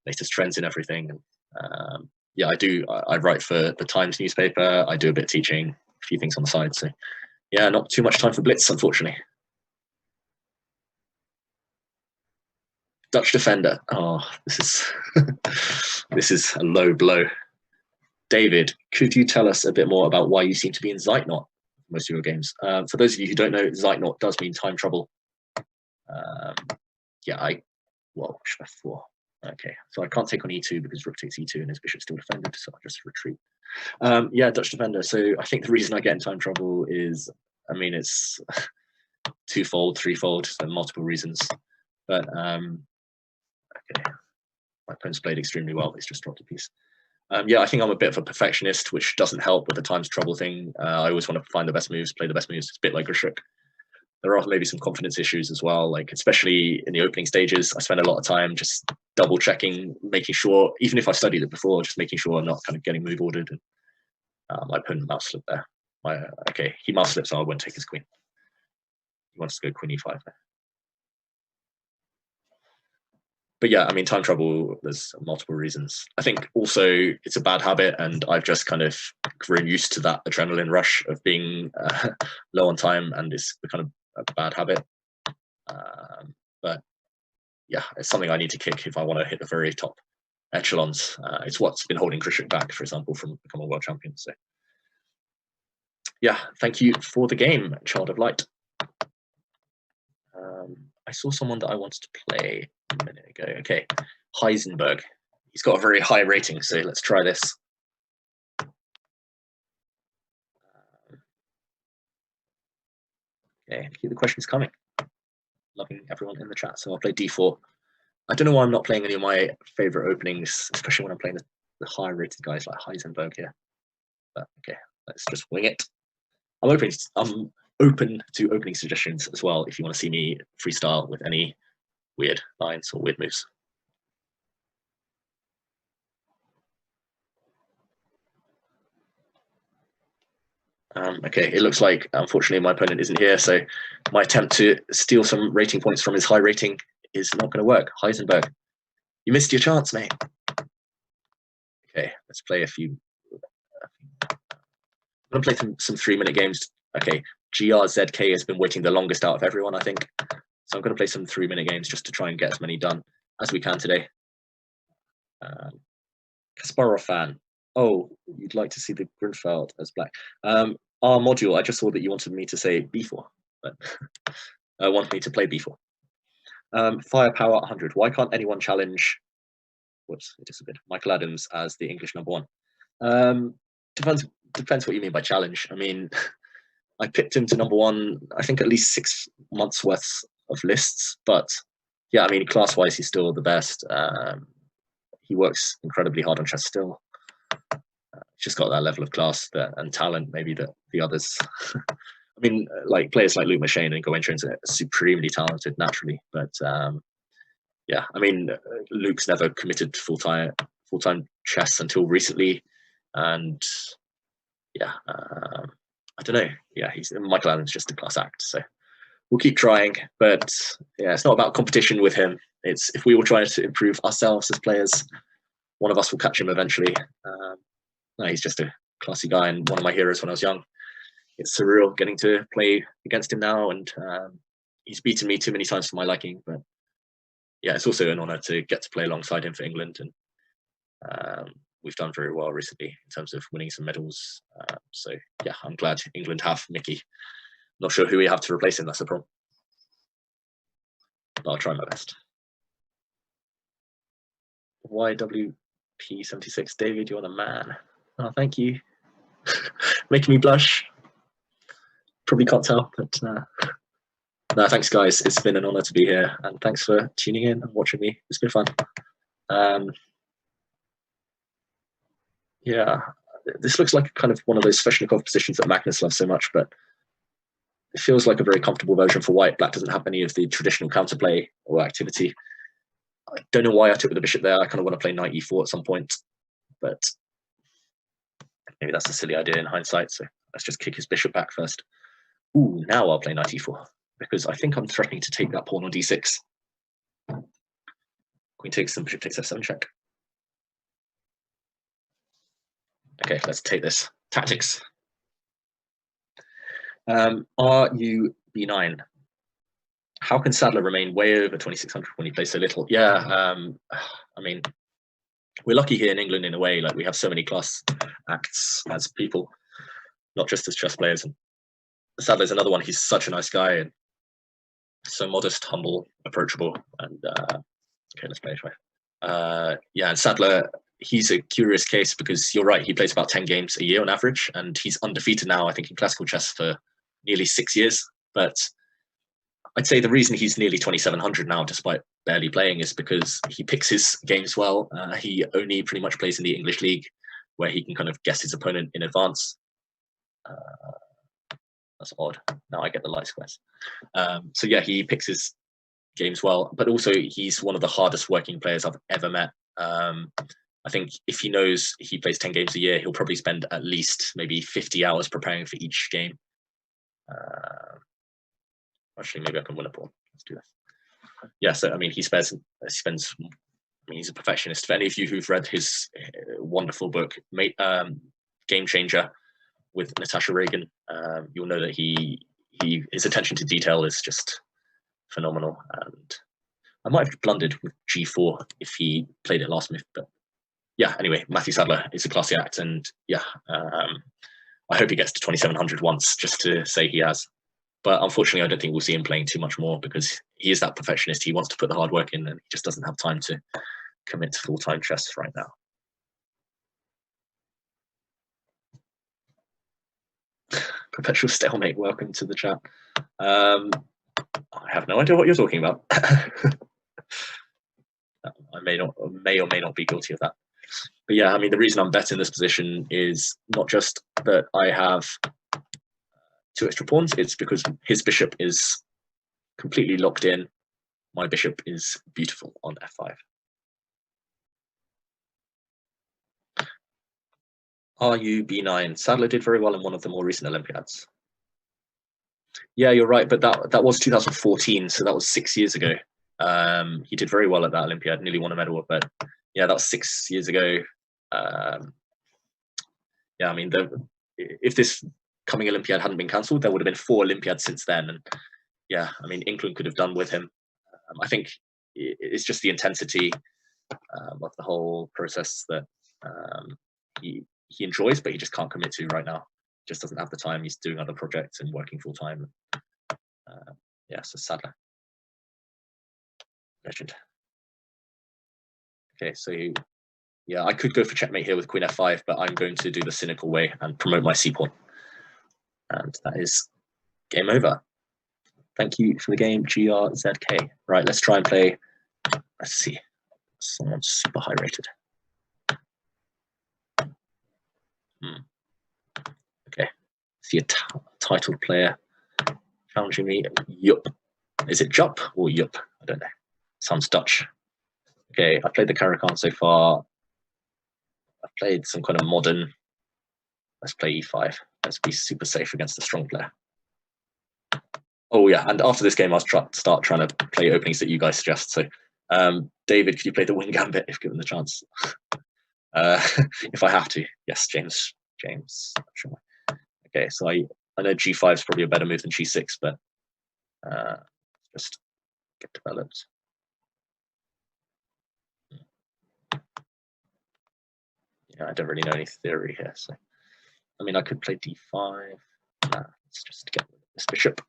latest trends and everything. And yeah, I write for the Times newspaper. I do a bit of teaching, a few things on the side. So yeah, not too much time for Blitz, unfortunately. Dutch defender. Oh, this is a low blow. David, could you tell us a bit more about why you seem to be in Zeitnot most of your games? For those of you who don't know, Zeitnot does mean time trouble. Yeah, F4. Okay, so I can't take on e2 because rook takes e2 and his bishop's still defended, so I'll just retreat. Yeah, Dutch defender. So I think the reason I get in time trouble is, I mean, it's twofold, threefold, so multiple reasons. But okay, my opponent's played extremely well. He's just dropped a piece. Yeah, I think I'm a bit of a perfectionist, which doesn't help with the times trouble thing. I always want to find the best moves, play the best moves. It's a bit like Grishuk. There are maybe some confidence issues as well, like especially in the opening stages. I spend a lot of time just double checking, making sure, even if I've studied it before, just making sure I'm not kind of getting move ordered. And, my opponent mouse slipped there. Okay, he mouse slipped, so I won't take his queen. He wants to go queen e5 there. But yeah, I mean, time trouble, there's multiple reasons. I think also it's a bad habit, and I've just kind of grown used to that adrenaline rush of being low on time, and it's kind of a bad habit. But yeah, it's something I need to kick if I want to hit the very top echelons. It's what's been holding Grishuk back, for example, from becoming a world champion. So yeah, thank you for the game, Child of Light. I saw someone that I wanted to play a minute ago. Okay, Heisenberg. He's got a very high rating, so let's try this. Okay, keep the questions coming. Loving everyone in the chat. So I'll play d4. I don't know why I'm not playing any of my favorite openings, especially when I'm playing the higher rated guys like Heisenberg here. But okay, let's just wing it. I'm open to opening suggestions as well if you want to see me freestyle with any weird lines or weird moves. Okay, it looks like, unfortunately, my opponent isn't here, so my attempt to steal some rating points from his high rating is not going to work. Heisenberg, you missed your chance, mate. Okay, let's play a few. I'm going to play some 3-minute games. Okay, GRZK has been waiting the longest out of everyone, I think. So I'm going to play some 3-minute games just to try and get as many done as we can today. Kasparov fan. Oh, you'd like to see the Grunfeld as black. Our module, I just saw that you wanted me to say b4, but I want me to play b4. Firepower 100. Why can't anyone challenge, whoops, it disappeared, Michael Adams as the English #1? Depends what you mean by challenge. I mean, I picked him to #1, I think at least 6 months worth of lists, but yeah, I mean, class-wise, he's still the best. He works incredibly hard on chess still. Just got that level of class and talent, maybe that the others. I mean, like players like Luke Machine and Goentrins are supremely talented naturally, but yeah, I mean, Luke's never committed full-time chess until recently, and yeah, I don't know. Yeah, Michael Allen's just a class act, so we'll keep trying. But yeah, it's not about competition with him. It's if we all try to improve ourselves as players, one of us will catch him eventually. No, he's just a classy guy and one of my heroes when I was young. It's surreal getting to play against him now, and he's beaten me too many times for my liking. But yeah, it's also an honour to get to play alongside him for England, and we've done very well recently in terms of winning some medals. So yeah, I'm glad England have Mickey. Not sure who we have to replace him. That's the problem. But I'll try my best. YWP76, David, you're the man. Oh, thank you. Making me blush. Probably can't tell, but no, thanks, guys. It's been an honour to be here, and thanks for tuning in and watching me. It's been fun. Yeah, this looks like kind of one of those Sveshnikov positions that Magnus loves so much, but it feels like a very comfortable version for white. Black doesn't have any of the traditional counterplay or activity. I don't know why I took with the bishop there. I kind of want to play knight e4 at some point, but maybe that's a silly idea in hindsight. So let's just kick his bishop back first. Ooh, now I'll play knight e4 because I think I'm threatening to take that pawn on d6. Queen takes and bishop takes f7 check. Okay, let's take this. Tactics. RU b9. How can Sadler remain way over 2600 when he plays so little? Yeah, I mean, we're lucky here in England in a way. Like we have so many class acts as people, not just as chess players. And Sadler's another one. He's such a nice guy and so modest, humble, approachable. And okay, let's play it. Yeah, and Sadler, he's a curious case because you're right. He plays about 10 games a year on average, and he's undefeated now, I think, in classical chess for nearly 6 years. But I'd say the reason he's nearly 2700 now, despite barely playing, is because he picks his games well. He only pretty much plays in the English league, where he can kind of guess his opponent in advance. That's odd. Now I get the light squares. So yeah, he picks his games well, but also he's one of the hardest working players I've ever met. I think if he knows he plays 10 games a year, he'll probably spend at least maybe 50 hours preparing for each game. Actually, maybe I can win a pawn. Let's do this. Yeah, so I mean, he spends. I mean, he's a perfectionist. For any of you who've read his wonderful book, Game Changer, with Natasha Reagan, you'll know that his attention to detail is just phenomenal. And I might have blundered with G4 if he played it last move, but yeah. Anyway, Matthew Sadler is a classy act, and yeah, I hope he gets to 2700 once, just to say he has. But unfortunately, I don't think we'll see him playing too much more because he is that perfectionist. He wants to put the hard work in, and he just doesn't have time to commit to full-time chess right now. Perpetual stalemate. Welcome to the chat. I have no idea what you're talking about. I may or may not be guilty of that. But yeah, I mean, the reason I'm betting this position is not just that I have 2 extra pawns, it's because his bishop is completely locked in. My bishop is beautiful on f5. RU b9. Sadler did very well in one of the more recent Olympiads. Yeah, you're right, but that was 2014, so that was 6 years ago. He did very well at that Olympiad, nearly won a medal, but yeah, that was 6 years ago. Yeah, I mean, if this coming Olympiad hadn't been cancelled, there would have been 4 Olympiads since then. And yeah, I mean, England could have done with him. I think it's just the intensity of the whole process that he enjoys, but he just can't commit to right now. Just doesn't have the time. He's doing other projects and working full time. Yeah, so Sadler. Legend. Okay, so yeah, I could go for checkmate here with Queen f5, but I'm going to do the cynical way and promote my c-pawn. And that is game over. Thank you for the game, GRZK. Right, let's try and play. Let's see. Someone super high rated. Okay. See a titled player challenging me. Yup. Is it Jup or Yup? I don't know. Sounds Dutch. Okay, I've played the Caracan so far. I've played some kind of modern Let's play e5. Let's be super safe against a strong player. Oh yeah, and after this game, I'll start trying to play openings that you guys suggest. So, David, could you play the wing gambit if given the chance? If I have to, yes, James. Sure. Okay, so I know g5 is probably a better move than g6, but just get developed. Yeah, I don't really know any theory here. So, I mean, I could play d5. Nah, let's just get rid of this bishop.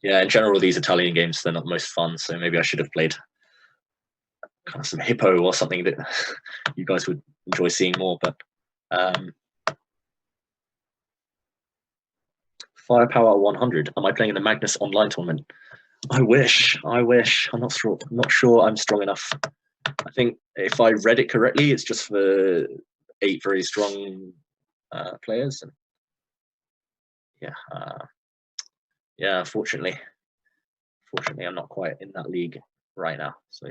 Yeah, in general, these Italian games, they're not the most fun, so maybe I should have played kind of some hippo or something that you guys would enjoy seeing more, but Firepower 100. Am I playing in the Magnus online tournament? I wish. I'm not sure I'm strong enough. I think if I read it correctly, it's just for 8 very strong players. And yeah, fortunately, I'm not quite in that league right now. So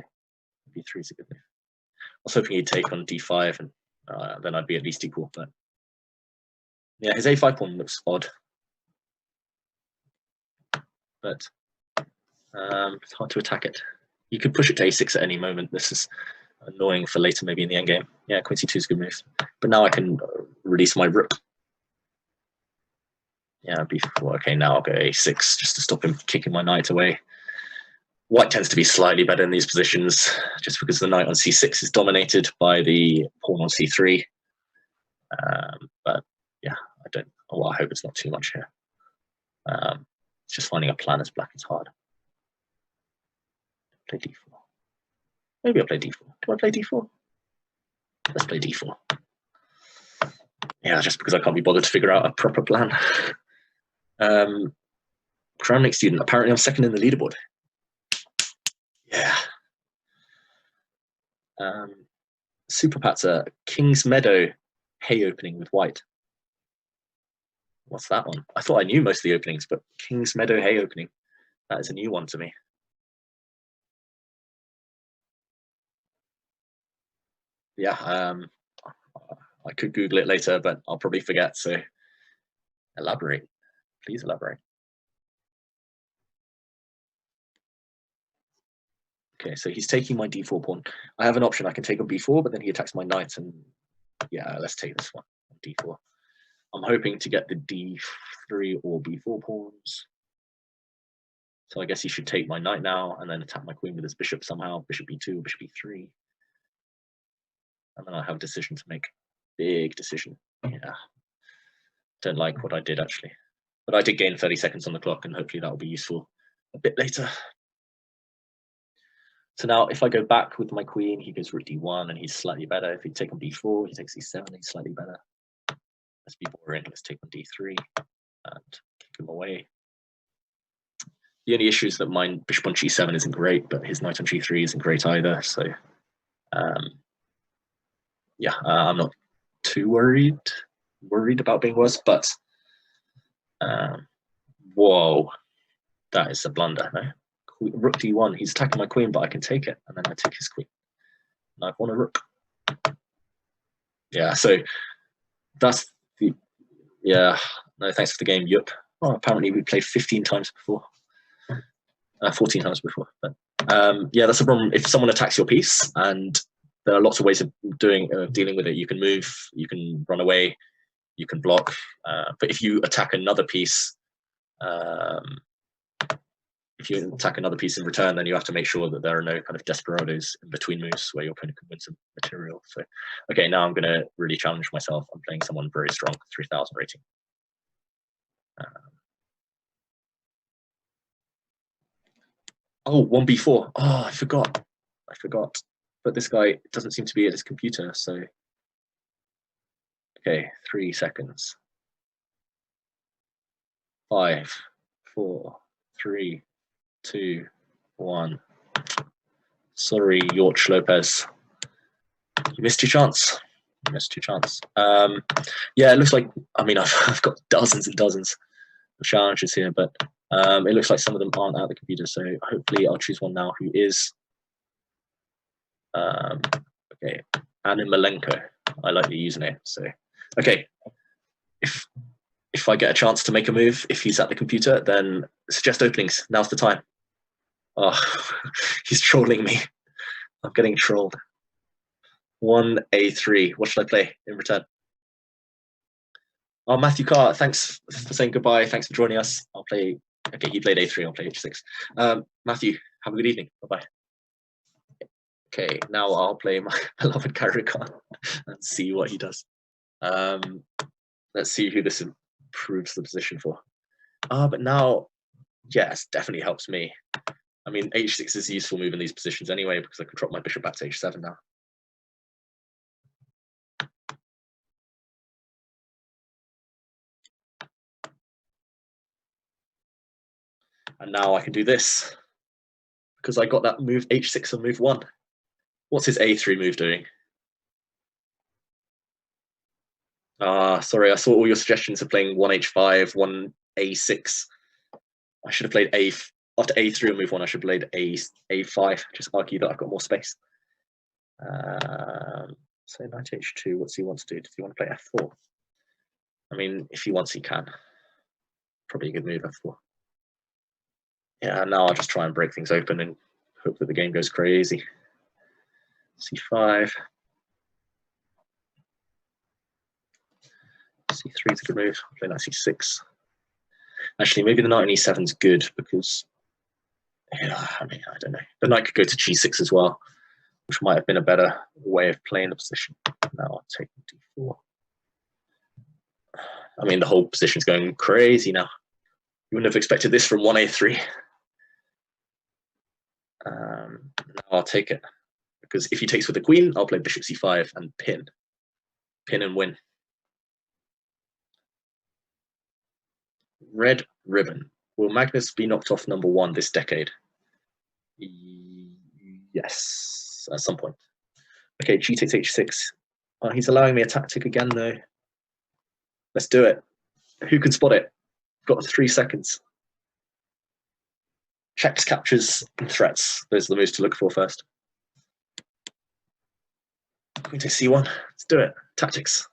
b3 is a good move. I was hoping he'd take on d5, and then I'd be at least equal. But yeah, his a5 pawn looks odd. But it's hard to attack it. You could push it to a6 at any moment. This is annoying for later, maybe in the endgame. Yeah, queen c2 is a good move. But now I can release my rook. Yeah, b4. Okay, now I'll go a6 just to stop him kicking my knight away. White tends to be slightly better in these positions, just because the knight on c6 is dominated by the pawn on c3. But yeah, I hope it's not too much here. Just finding a plan as black is hard. Play d4. Maybe I'll play d4. Do I play d4? Let's play d4. Yeah, just because I can't be bothered to figure out a proper plan. Kramnik student. Apparently I'm second in the leaderboard. Yeah. Super Patzer. King's Meadow hay opening with white. What's that one? I thought I knew most of the openings, but King's Meadow hay opening. That is a new one to me. Yeah, I could Google it later, but I'll probably forget, so elaborate. Please elaborate. Okay, so he's taking my d4 pawn. I have an option. I can take on b4, but then he attacks my knight, and yeah, let's take this one, d4. I'm hoping to get the d3 or b4 pawns. So I guess he should take my knight now, and then attack my queen with his bishop somehow, bishop b2, bishop b3. And then I have a decision to make. Big decision. Yeah. Don't like what I did, actually. But I did gain 30 seconds on the clock, and hopefully that will be useful a bit later. So now if I go back with my queen, he goes rook d1, and he's slightly better. If he take on b4, he takes e7, he's slightly better. Let's be boring. Let's take on d3 and kick him away. The only issue is that my bishop on g7 isn't great, but his knight on g3 isn't great either. So yeah, I'm not too worried about being worse, but whoa, that is a blunder. No? Rook d1, he's attacking my queen, but I can take it, and then I take his queen. And I've won a rook. Yeah, so that's the, yeah, no thanks for the game, yup. Oh, apparently we played 15 times before. 14 times before, but yeah, that's a problem. If someone attacks your piece, and there are lots of ways of dealing with it. You can move, you can run away, you can block, but if you attack another piece, in return, then you have to make sure that there are no kind of desperados in between moves where your opponent can win some material. So, okay, now I'm going to really challenge myself. I'm playing someone very strong, 3000 rating. Oh, 1b4. Oh, I forgot. But this guy doesn't seem to be at his computer, so. Okay, 3 seconds. 5, 4, 3, 2, 1. Sorry, Yorch Lopez. You missed your chance. Yeah, it looks like, I mean, I've got dozens and dozens of challenges here, but it looks like some of them aren't at the computer, so hopefully I'll choose one now who is. Okay, Anna Malenko. I like the username. So, okay. If I get a chance to make a move, if he's at the computer, then suggest openings. Now's the time. Oh, he's trolling me. I'm getting trolled. 1A3. What should I play in return? Oh, Matthew Carr, thanks for saying goodbye. Thanks for joining us. I'll play. Okay, he played A3. I'll play H6. Matthew, have a good evening. Bye bye. Okay, now I'll play my beloved Karakan and see what he does. Let's see who this improves the position for. But now, yes, definitely helps me. I mean, H6 is a useful move in these positions anyway, because I can drop my bishop back to H7 now. And now I can do this, because I got that move H6 on move 1. What's his A3 move doing? Sorry, I saw all your suggestions of playing 1H5, 1A6. I should have played after A3 on move 1, I should have played A5, just argue that I've got more space. So knight H2, what's he want to do? Does he want to play F4? I mean, if he wants, he can. Probably a good move, F4. Yeah, now I'll just try and break things open and hope that the game goes crazy. C5. C3 is a good move. I'll play knight C6. Actually, maybe the knight on E7 is good because, yeah, I mean, I don't know. The knight could go to G6 as well, which might have been a better way of playing the position. Now I'll take D4. I mean, the whole position's going crazy now. You wouldn't have expected this from 1A3. Now I'll take it, because if he takes with the queen, I'll play bishop C5 and pin. Pin and win. Red ribbon. Will Magnus be knocked off #1 this decade? Yes, at some point. Okay, G takes H6. Oh, he's allowing me a tactic again, though. Let's do it. Who can spot it? Got 3 seconds. Checks, captures, and threats. Those are the moves to look for first. Queen takes C1. Let's do it. Tactics.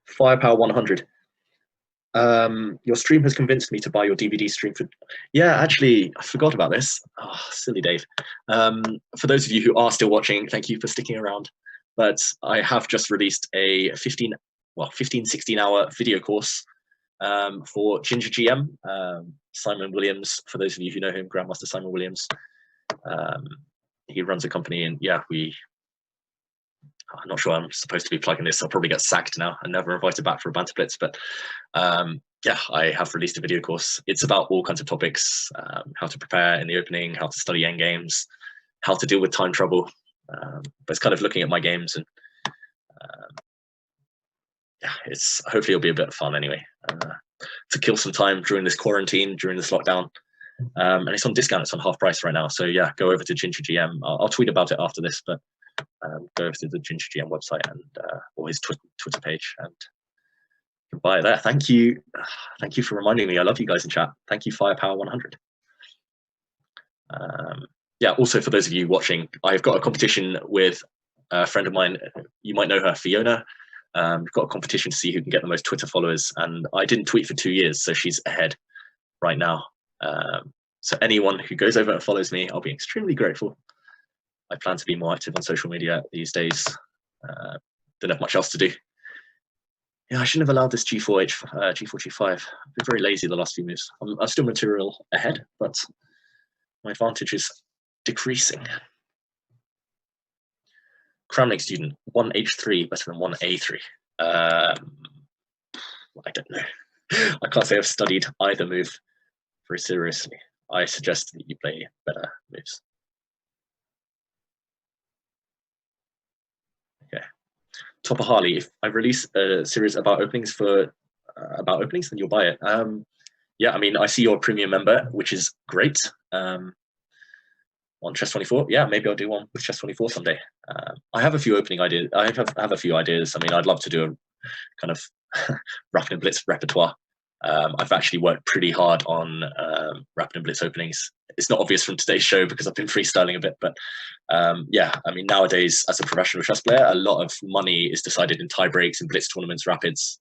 Firepower 100. Your stream has convinced me to buy your DVD stream for. Yeah, actually, I forgot about this. Oh, silly Dave. For those of you who are still watching, thank you for sticking around. But I have just released a 16 hour video course for Ginger GM, Simon Williams. For those of you who know him, Grandmaster Simon Williams. He runs a company, and yeah, I'm not sure I'm supposed to be plugging this. I'll probably get sacked now and never invited back for a Banter Blitz. But yeah, I have released a video course. It's about all kinds of topics: how to prepare in the opening, how to study endgames, how to deal with time trouble. But it's kind of looking at my games, and yeah, hopefully it'll be a bit of fun anyway, to kill some time during this quarantine, during this lockdown. And it's on discount. It's on half price right now. So yeah, go over to Ginger GM. I'll tweet about it after this, but go over to the Ginger GM website and or his Twitter page and buy it there. Thank you for reminding me. I love you guys in chat. Thank you, Firepower 100. Yeah. Also, for those of you watching, I've got a competition with a friend of mine. You might know her, Fiona. We've got a competition to see who can get the most Twitter followers, and I didn't tweet for 2 years, so she's ahead right now. So anyone who goes over and follows me, I'll be extremely grateful. I plan to be more active on social media these days. Don't have much else to do. Yeah, I shouldn't have allowed this G4, G5. I've been very lazy the last few moves. I'm still material ahead, but my advantage is decreasing. Kramnik student, 1H3 better than 1A3. I don't know. I can't say I've studied either move very seriously. I suggest that you play better moves. Okay. Topper Harley, if I release a series about openings then you'll buy it. Yeah, I mean, I see you're a premium member, which is great. On Chess24, yeah, maybe I'll do one with Chess24 someday. I have a few opening ideas. I have a few ideas. I mean, I'd love to do a kind of Banter Blitz repertoire. I've actually worked pretty hard on rapid and blitz openings. It's not obvious from today's show because I've been freestyling a bit, but yeah, I mean, nowadays as a professional chess player, a lot of money is decided in tie breaks and blitz tournaments, rapids.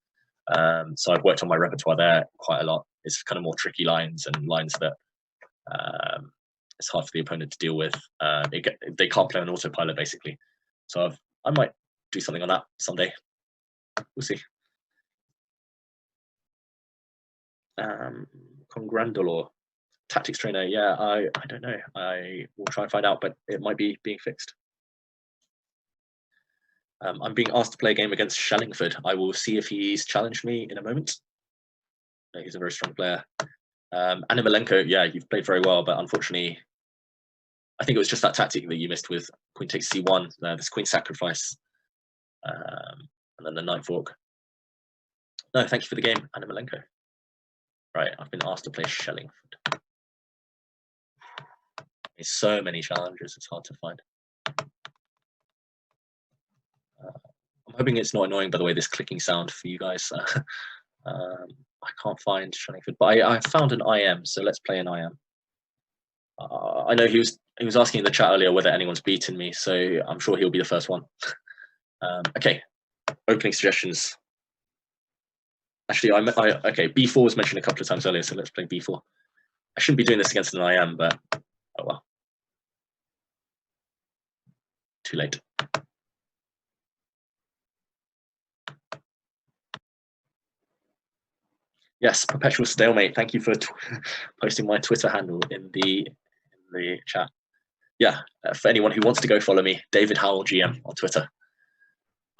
So I've worked on my repertoire there quite a lot. It's kind of more tricky lines and lines that it's hard for the opponent to deal with. They can't play on autopilot basically. So I might do something on that someday. We'll see. Congrandolor, tactics trainer. Yeah, I don't know. I will try and find out, but it might be being fixed. I'm being asked to play a game against Shallingford. I will see if he's challenged me in a moment. He's a very strong player. Animalenko, yeah, you've played very well, but unfortunately, I think it was just that tactic that you missed with queen takes c1, this queen sacrifice, and then the knight fork. No, thank you for the game, Animalenko. Right, I've been asked to play Shellingford. There's so many challenges, it's hard to find. I'm hoping it's not annoying, by the way, this clicking sound for you guys. I can't find Shellingford, but I found an IM, so let's play an IM. I know he was asking in the chat earlier whether anyone's beaten me, so I'm sure he'll be the first one. Okay, opening suggestions. Actually, okay, b4 was mentioned a couple of times earlier, so let's play b4. I shouldn't be doing this against an IM, but oh well. Too late. Yes, perpetual stalemate. Thank you for posting my Twitter handle in the chat. Yeah, for anyone who wants to go follow me, David Howell GM on Twitter.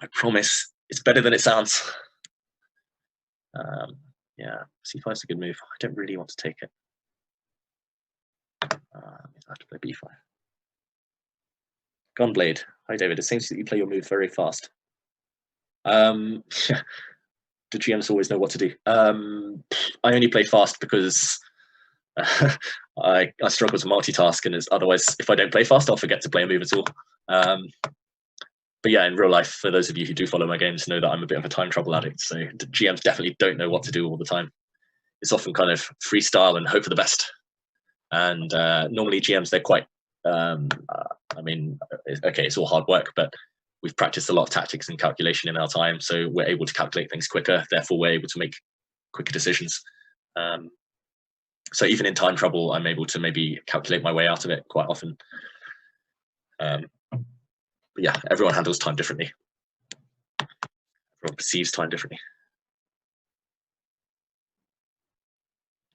I promise it's better than it sounds. Yeah, c5 is a good move. I don't really want to take it. I have to play b5. Gunblade. Hi, David. It seems that you play your move very fast. The GMs always know what to do. I only play fast because I struggle to multitask, and otherwise, if I don't play fast, I'll forget to play a move at all. But yeah, in real life, for those of you who do follow my games, know that I'm a bit of a time trouble addict. So GMs definitely don't know what to do all the time. It's often kind of freestyle and hope for the best. And normally GMs, they're quite, I mean, okay, it's all hard work, but we've practiced a lot of tactics and calculation in our time. So we're able to calculate things quicker. Therefore, we're able to make quicker decisions. So even in time trouble, I'm able to maybe calculate my way out of it quite often. But yeah, everyone handles time differently. Everyone perceives time differently.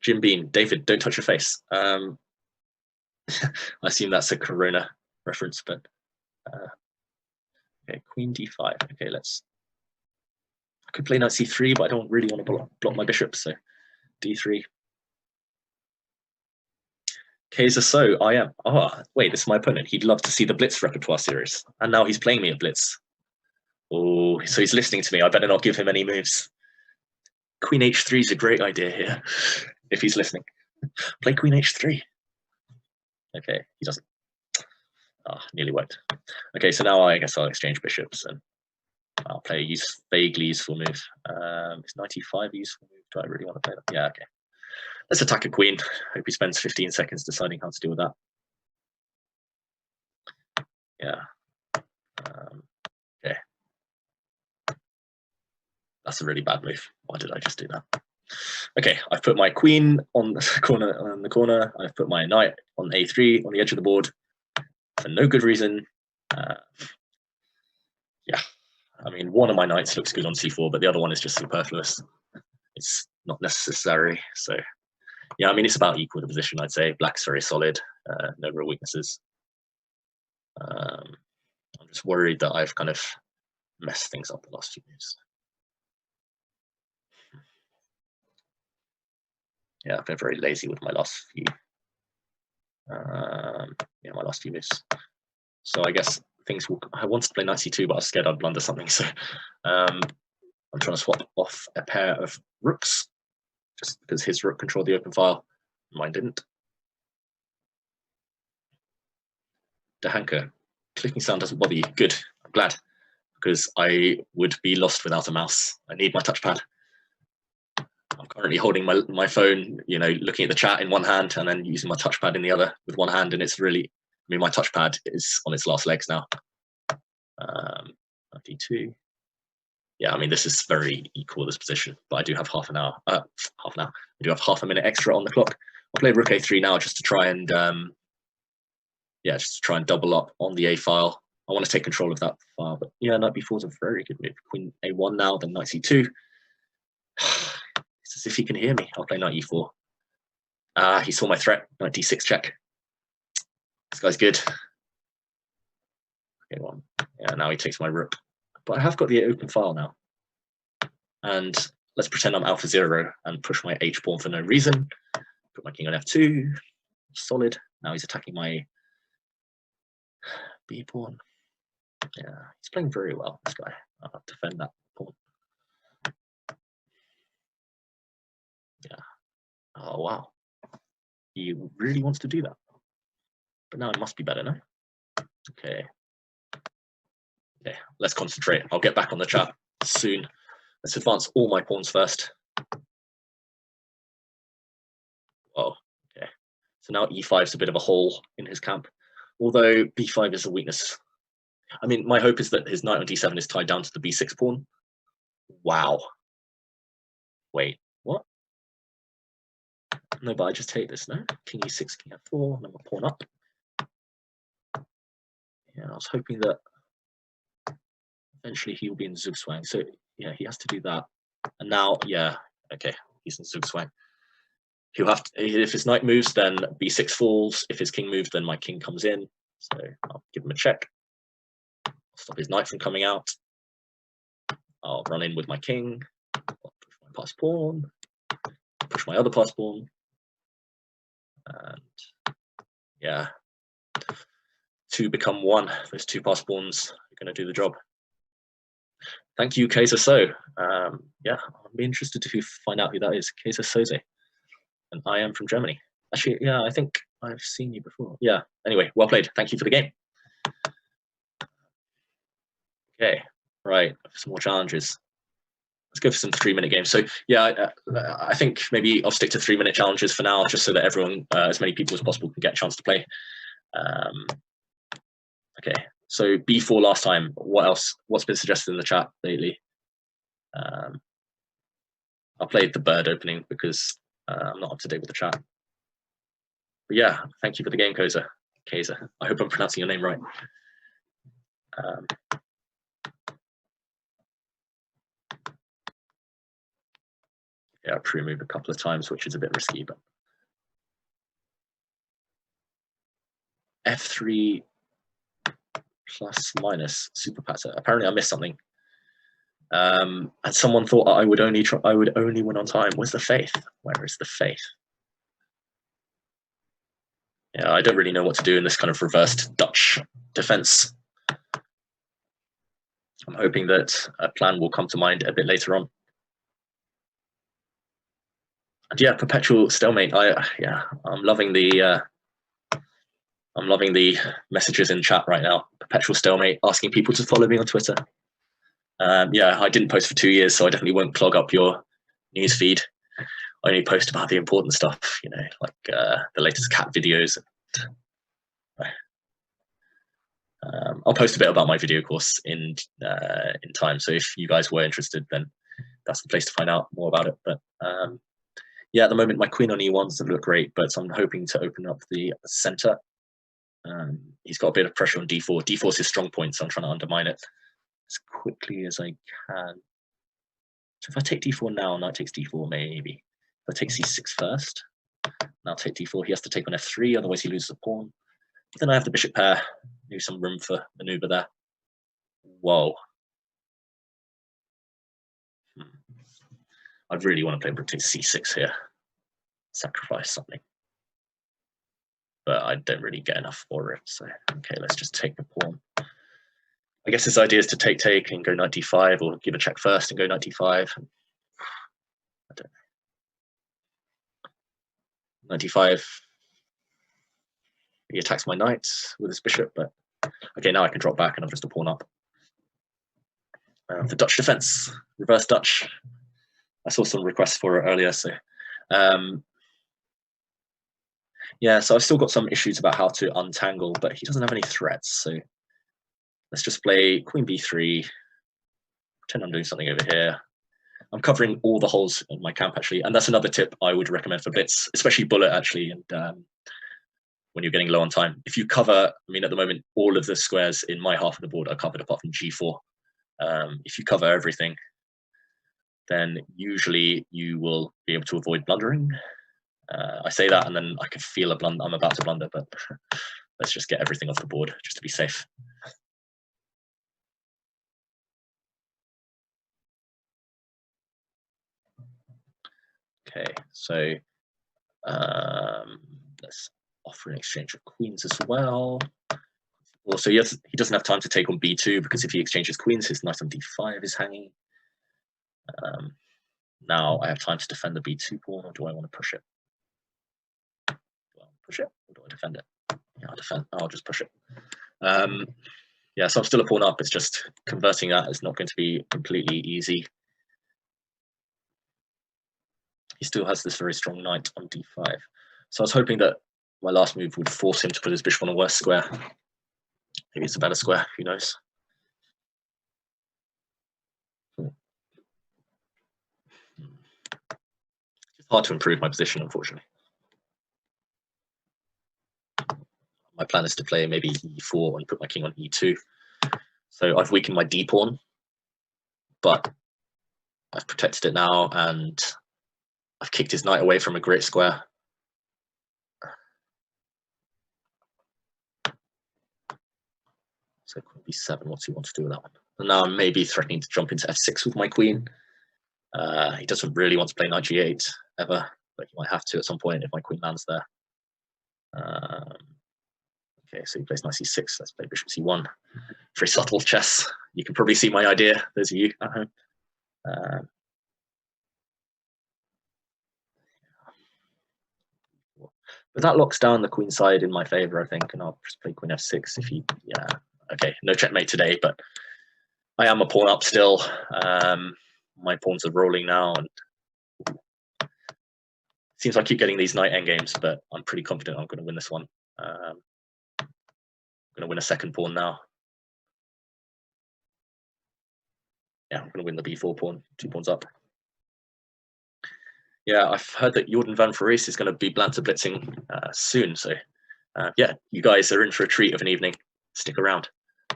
Jim Bean, David, don't touch your face. I assume that's a Corona reference, but okay, Queen D5. Okay, I could play Knight C3, but I don't really want to block my bishop, so D3. Kaiser So, I am. Oh, wait, this is my opponent. He'd love to see the Blitz repertoire series. And now he's playing me a Blitz. Oh, so he's listening to me. I better not give him any moves. Queen H3 is a great idea here, if he's listening. Play Queen H3. Okay, he doesn't. Ah, nearly worked. Okay, so now I guess I'll exchange bishops and I'll play a vaguely useful move. Is 95 a useful move? Do I really want to play that? Yeah, okay. Let's attack a queen. Hope he spends 15 seconds deciding how to deal with that. Yeah. Okay. That's a really bad move. Why did I just do that? Okay, I've put my queen on the corner. I've put my knight on A3 on the edge of the board for no good reason. Yeah, I mean, one of my knights looks good on C4, but the other one is just superfluous. It's not necessary. So yeah, I mean, it's about equal the position, I'd say. Black's very solid, no real weaknesses. I'm just worried that I've kind of messed things up the last few moves. Yeah, I've been very lazy with my last few. Yeah, my last few moves. So I guess things will. I wanted to play Knight C2, but I was scared I'd blunder something. So I'm trying to swap off a pair of rooks, just because his rook controlled the open file, mine didn't. Dehanka, clicking sound doesn't bother you. Good, I'm glad, because I would be lost without a mouse. I need my touchpad. I'm currently holding my phone, you know, looking at the chat in one hand and then using my touchpad in the other with one hand, and it's really, I mean, my touchpad is on its last legs now. D2. Yeah, I mean, this is very equal, this position, but I do have half an hour. I do have half a minute extra on the clock. I'll play rook a3 now just to try and, just to try and double up on the a file. I want to take control of that file, but yeah, knight b4 is a very good move. Queen a1 now, then knight c2. It's as if he can hear me. I'll play knight e4. He saw my threat. Knight d6 check. This guy's good. Okay, well, yeah, now he takes my rook. But I have got the open file now. And let's pretend I'm alpha 0 and push my h pawn for no reason. Put my king on f2. Solid. Now he's attacking my b pawn. Yeah, he's playing very well, this guy. I'll have to defend that pawn. Yeah. Oh, wow. He really wants to do that. But now it must be better, no? Okay. Okay, let's concentrate. I'll get back on the chat soon. Let's advance all my pawns first. Oh, okay. So now e5 is a bit of a hole in his camp, although b5 is a weakness. I mean, my hope is that his knight on d7 is tied down to the b6 pawn. Wow. Wait, what? No, but I just take this, no? King e6, king f4, then we'll pawn up. Yeah, I was hoping that eventually he will be in Zugzwang. So yeah, he has to do that. And now, yeah, okay, he's in Zugzwang. He'll have to, if his knight moves, then b6 falls. If his king moves, then my king comes in. So I'll give him a check. Stop his knight from coming out. I'll run in with my king. I'll push my pass pawn. Push my other pass pawn. And yeah, 2 become 1. Those 2 pass pawns are going to do the job. Thank you, Kaiser So. Yeah, I'll be interested to find out who that is. Kaiser Soze. And I am from Germany. Actually, yeah, I think I've seen you before. Yeah, anyway, well played. Thank you for the game. Okay, right, some more challenges. Let's go for some 3-minute games. So yeah, I think maybe I'll stick to 3-minute challenges for now, just so that everyone, as many people as possible, can get a chance to play. Okay, so b4 last time. What else? What's been suggested in the chat lately? I'll play the bird opening because I'm not up to date with the chat. But yeah, thank you for the game, Kaiser. I hope I'm pronouncing your name right. Yeah, I pre-moved a couple of times, which is a bit risky, but f3 plus minus super patter. Apparently, I missed something. And someone thought I would only win on time. Where's the faith? Where is the faith? Yeah, I don't really know what to do in this kind of reversed Dutch defense. I'm hoping that a plan will come to mind a bit later on. And yeah, perpetual stalemate. I'm loving the messages in chat right now. Perpetual stalemate, asking people to follow me on Twitter. Yeah, I didn't post for 2 years, so I definitely won't clog up your news feed. I only post about the important stuff, you know, like the latest cat videos. I'll post a bit about my video course in time. So if you guys were interested, then that's the place to find out more about it. But yeah, at the moment, my queen on e1 doesn't look great, but I'm hoping to open up the center. He's got a bit of pressure on d4. d4 is his strong point, so I'm trying to undermine it as quickly as I can. So if I take d4 now, knight takes d4 maybe. If I take c6 first, now take d4, he has to take on f3, otherwise he loses a pawn. But then I have the bishop pair, leave some room for maneuver there. Whoa. I really want to play rook takes c6 here. Sacrifice something. But I don't really get enough for it. So, okay, let's just take the pawn. I guess his idea is to take and go knight d5, or give a check first and go knight d5. I don't know. Knight d5. He attacks my knight with his bishop, but okay, now I can drop back and I'm just a pawn up. The Dutch defense, reverse Dutch. I saw some requests for it earlier, so yeah, so I've still got some issues about how to untangle, but he doesn't have any threats, so let's just play Queen B3, pretend I'm doing something over here. I'm covering all the holes in my camp, actually, and that's another tip I would recommend for Blitz, especially Bullet, actually, and when you're getting low on time. If you cover, I mean, at the moment, all of the squares in my half of the board are covered apart from G4. If you cover everything, then usually you will be able to avoid blundering. I say that and then I can feel I'm about to blunder, but let's just get everything off the board just to be safe. Okay, so let's offer an exchange of queens as well. Also, he doesn't have time to take on b2 because if he exchanges queens, his knight on d5 is hanging. Now I have time to defend the b2 pawn, or do I want to push it? Do I want to push it, or do I defend it? Yeah, I'll just push it. Yeah, so I'm still a pawn up. It's just converting that is not going to be completely easy. He still has this very strong knight on d5. So I was hoping that my last move would force him to put his bishop on a worse square. Maybe it's a better square, who knows? It's hard to improve my position, unfortunately. My plan is to play maybe e4 and put my king on e2. So I've weakened my d pawn, but I've protected it now, and I've kicked his knight away from a great square. So queen b7, what's he want to do with that one? And now I'm maybe threatening to jump into f6 with my queen. He doesn't really want to play knight g8 ever, but he might have to at some point if my queen lands there. Okay, so he plays knight c6. Let's play bishop c1. Very subtle chess. You can probably see my idea, those of you at home. But that locks down the queen side in my favor, I think, and I'll just play queen f6 if he, yeah. Okay, no checkmate today, but I am a pawn up still. My pawns are rolling now, and seems I keep getting these knight endgames, but I'm pretty confident I'm going to win this one. I'm going to win a second pawn now. Yeah, I'm going to win the b4 pawn, 2 pawns up. Yeah, I've heard that Jordan van Verees is going to be Banter Blitzing soon, so yeah, you guys are in for a treat of an evening. Stick around.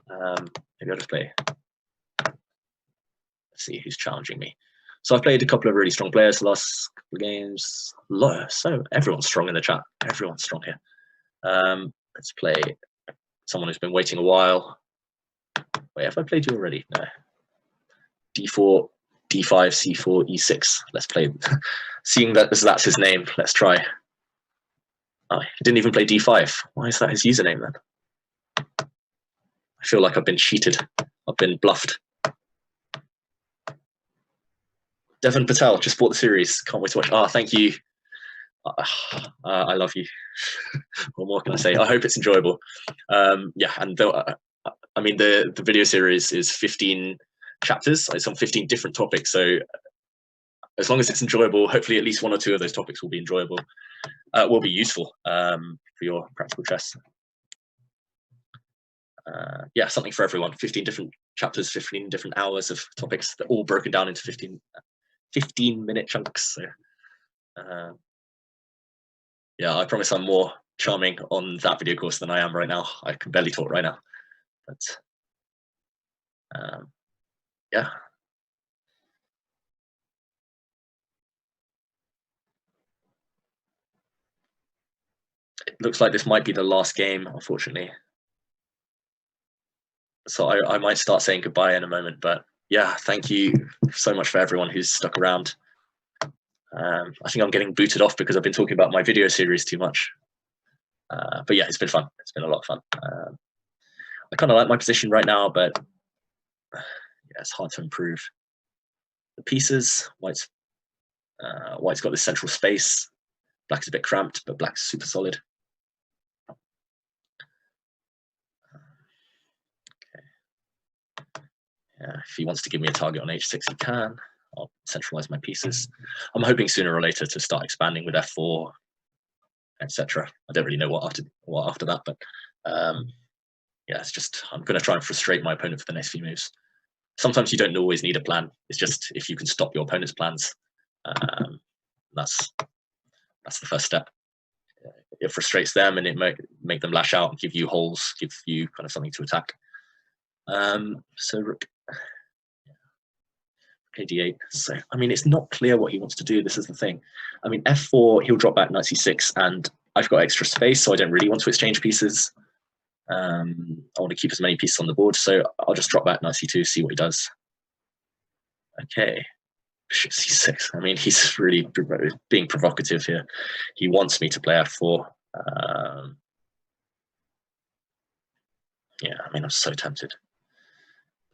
Maybe I'll just play. Let's see who's challenging me. So I've played a couple of really strong players the last couple of games. So everyone's strong in the chat. Everyone's strong here. Let's play someone who's been waiting a while. Wait, have I played you already? No. d4, d5, c4, e6. Let's play. Seeing that that's his name, let's try. Oh, he didn't even play d5. Why is that his username then? I feel like I've been cheated. I've been bluffed. Devon Patel just bought the series. Can't wait to watch. Ah, thank you. I love you. What more can I say? I hope it's enjoyable. Yeah, and I mean the video series is 15 chapters. It's on 15 different topics. So as long as it's enjoyable, hopefully at least 1 or 2 of those topics will be enjoyable. Will be useful for your practical chess. Yeah, something for everyone. 15 different chapters, 15 different hours of topics. They're all broken down into 15-minute chunks. So, yeah, I promise I'm more charming on that video course than I am right now. I can barely talk right now, but yeah. It looks like this might be the last game, unfortunately. So I might start saying goodbye in a moment, but yeah, thank you so much for everyone who's stuck around. I think I'm getting booted off because I've been talking about my video series too much. But yeah, it's been fun. It's been a lot of fun. I kind of like my position right now, but yeah, it's hard to improve. The pieces, white's got this central space. Black is a bit cramped, but black's super solid. Okay. Yeah, if he wants to give me a target on h6, he can. I'll centralize my pieces. I'm hoping sooner or later to start expanding with f4, etc. I don't really know what after that, but yeah, it's just I'm going to try and frustrate my opponent for the next few moves. Sometimes you don't always need a plan. It's just if you can stop your opponent's plans, that's the first step. It frustrates them and it make them lash out and give you holes, give you kind of something to attack. So rook d8. So I mean, it's not clear what he wants to do. This is the thing. I mean, f4, he'll drop back knight c6, and I've got extra space, so I don't really want to exchange pieces. I want to keep as many pieces on the board, so I'll just drop back knight c2, see what he does. Okay, bishop c6. I mean, he's really being provocative here. He wants me to play f4. Yeah, I mean, I'm so tempted.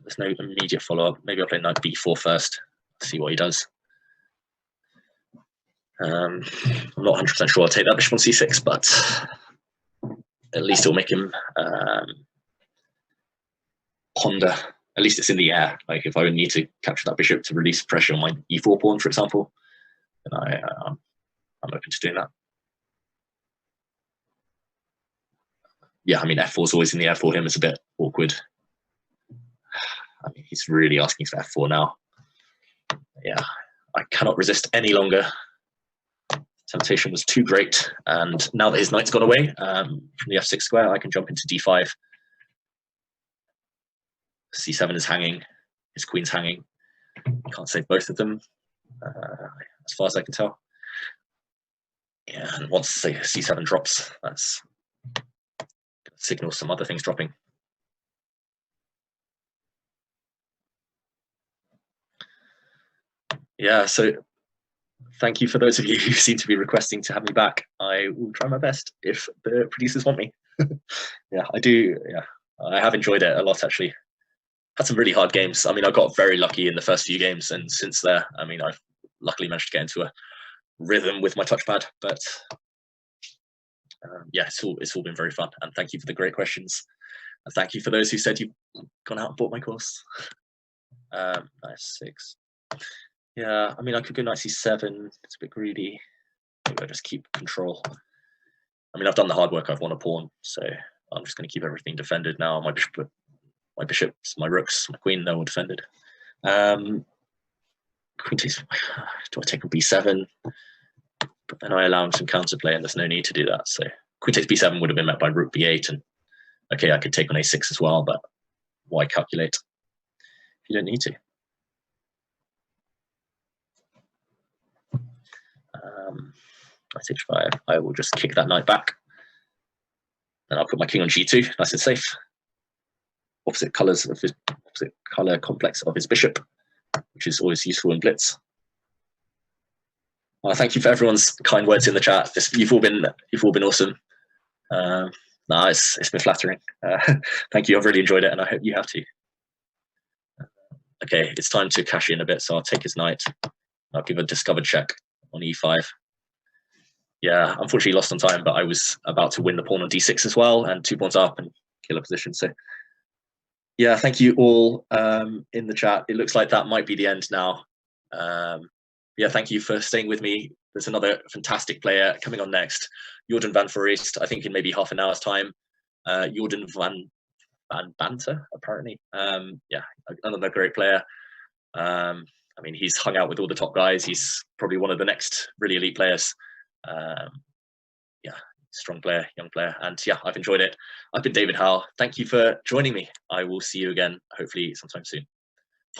There's no immediate follow-up. Maybe I'll play knight b4 first, see what he does. I'm not 100% sure I'll take that bishop on c6, but at least it'll make him ponder. At least it's in the air. Like if I need to capture that bishop to release pressure on my e4 pawn, for example, then I'm open to doing that. Yeah, I mean, f4 is always in the air for him. It's a bit awkward. I mean, he's really asking for f4 now. Yeah, I cannot resist any longer. Temptation was too great, and now that his knight's gone away from the f6 square, I can jump into d5. c7 is hanging, his queen's hanging. Can't save both of them, as far as I can tell. Yeah, and once say c7 drops, that's gonna signal some other things dropping. Yeah, so thank you for those of you who seem to be requesting to have me back. I will try my best if the producers want me. Yeah, I do. Yeah, I have enjoyed it a lot, actually. Had some really hard games. I mean, I got very lucky in the first few games, and since there, I mean, I've luckily managed to get into a rhythm with my touchpad. But yeah, it's all been very fun, and thank you for the great questions, and thank you for those who said you've gone out and bought my course. Nice 6. Yeah, I mean, I could go knight c7. It's a bit greedy. Maybe I just keep control. I mean, I've done the hard work. I've won a pawn, so I'm just going to keep everything defended now. My bishops, my rooks, my queen, they're all defended. Queen takes. Do I take a b7? But then I allow him some counterplay, and there's no need to do that. So queen takes b7 would have been met by rook b8, and okay, I could take on a6 as well, but why calculate if you don't need to? Knight h5. I will just kick that knight back. Then I'll put my king on g2, nice and safe. Opposite color complex of his bishop, which is always useful in blitz. Thank you for everyone's kind words in the chat. You've all been awesome. It's been flattering. Thank you. I've really enjoyed it, and I hope you have too. Okay, it's time to cash in a bit, so I'll take his knight. I'll give a discovered check on e5. Yeah, unfortunately lost on time, but I was about to win the pawn on d6 as well, and 2 pawns up and kill a position. So yeah, thank you all in the chat. It looks like that might be the end now. Yeah, thank you for staying with me. There's another fantastic player coming on next, Jordan van Foreest, I think in maybe half an hour's time. Jordan van Banter, apparently. Yeah, another great player. I mean, he's hung out with all the top guys. He's probably one of the next really elite players. Yeah, strong player, young player. And yeah, I've enjoyed it. I've been David Howell. Thank you for joining me. I will see you again, hopefully sometime soon.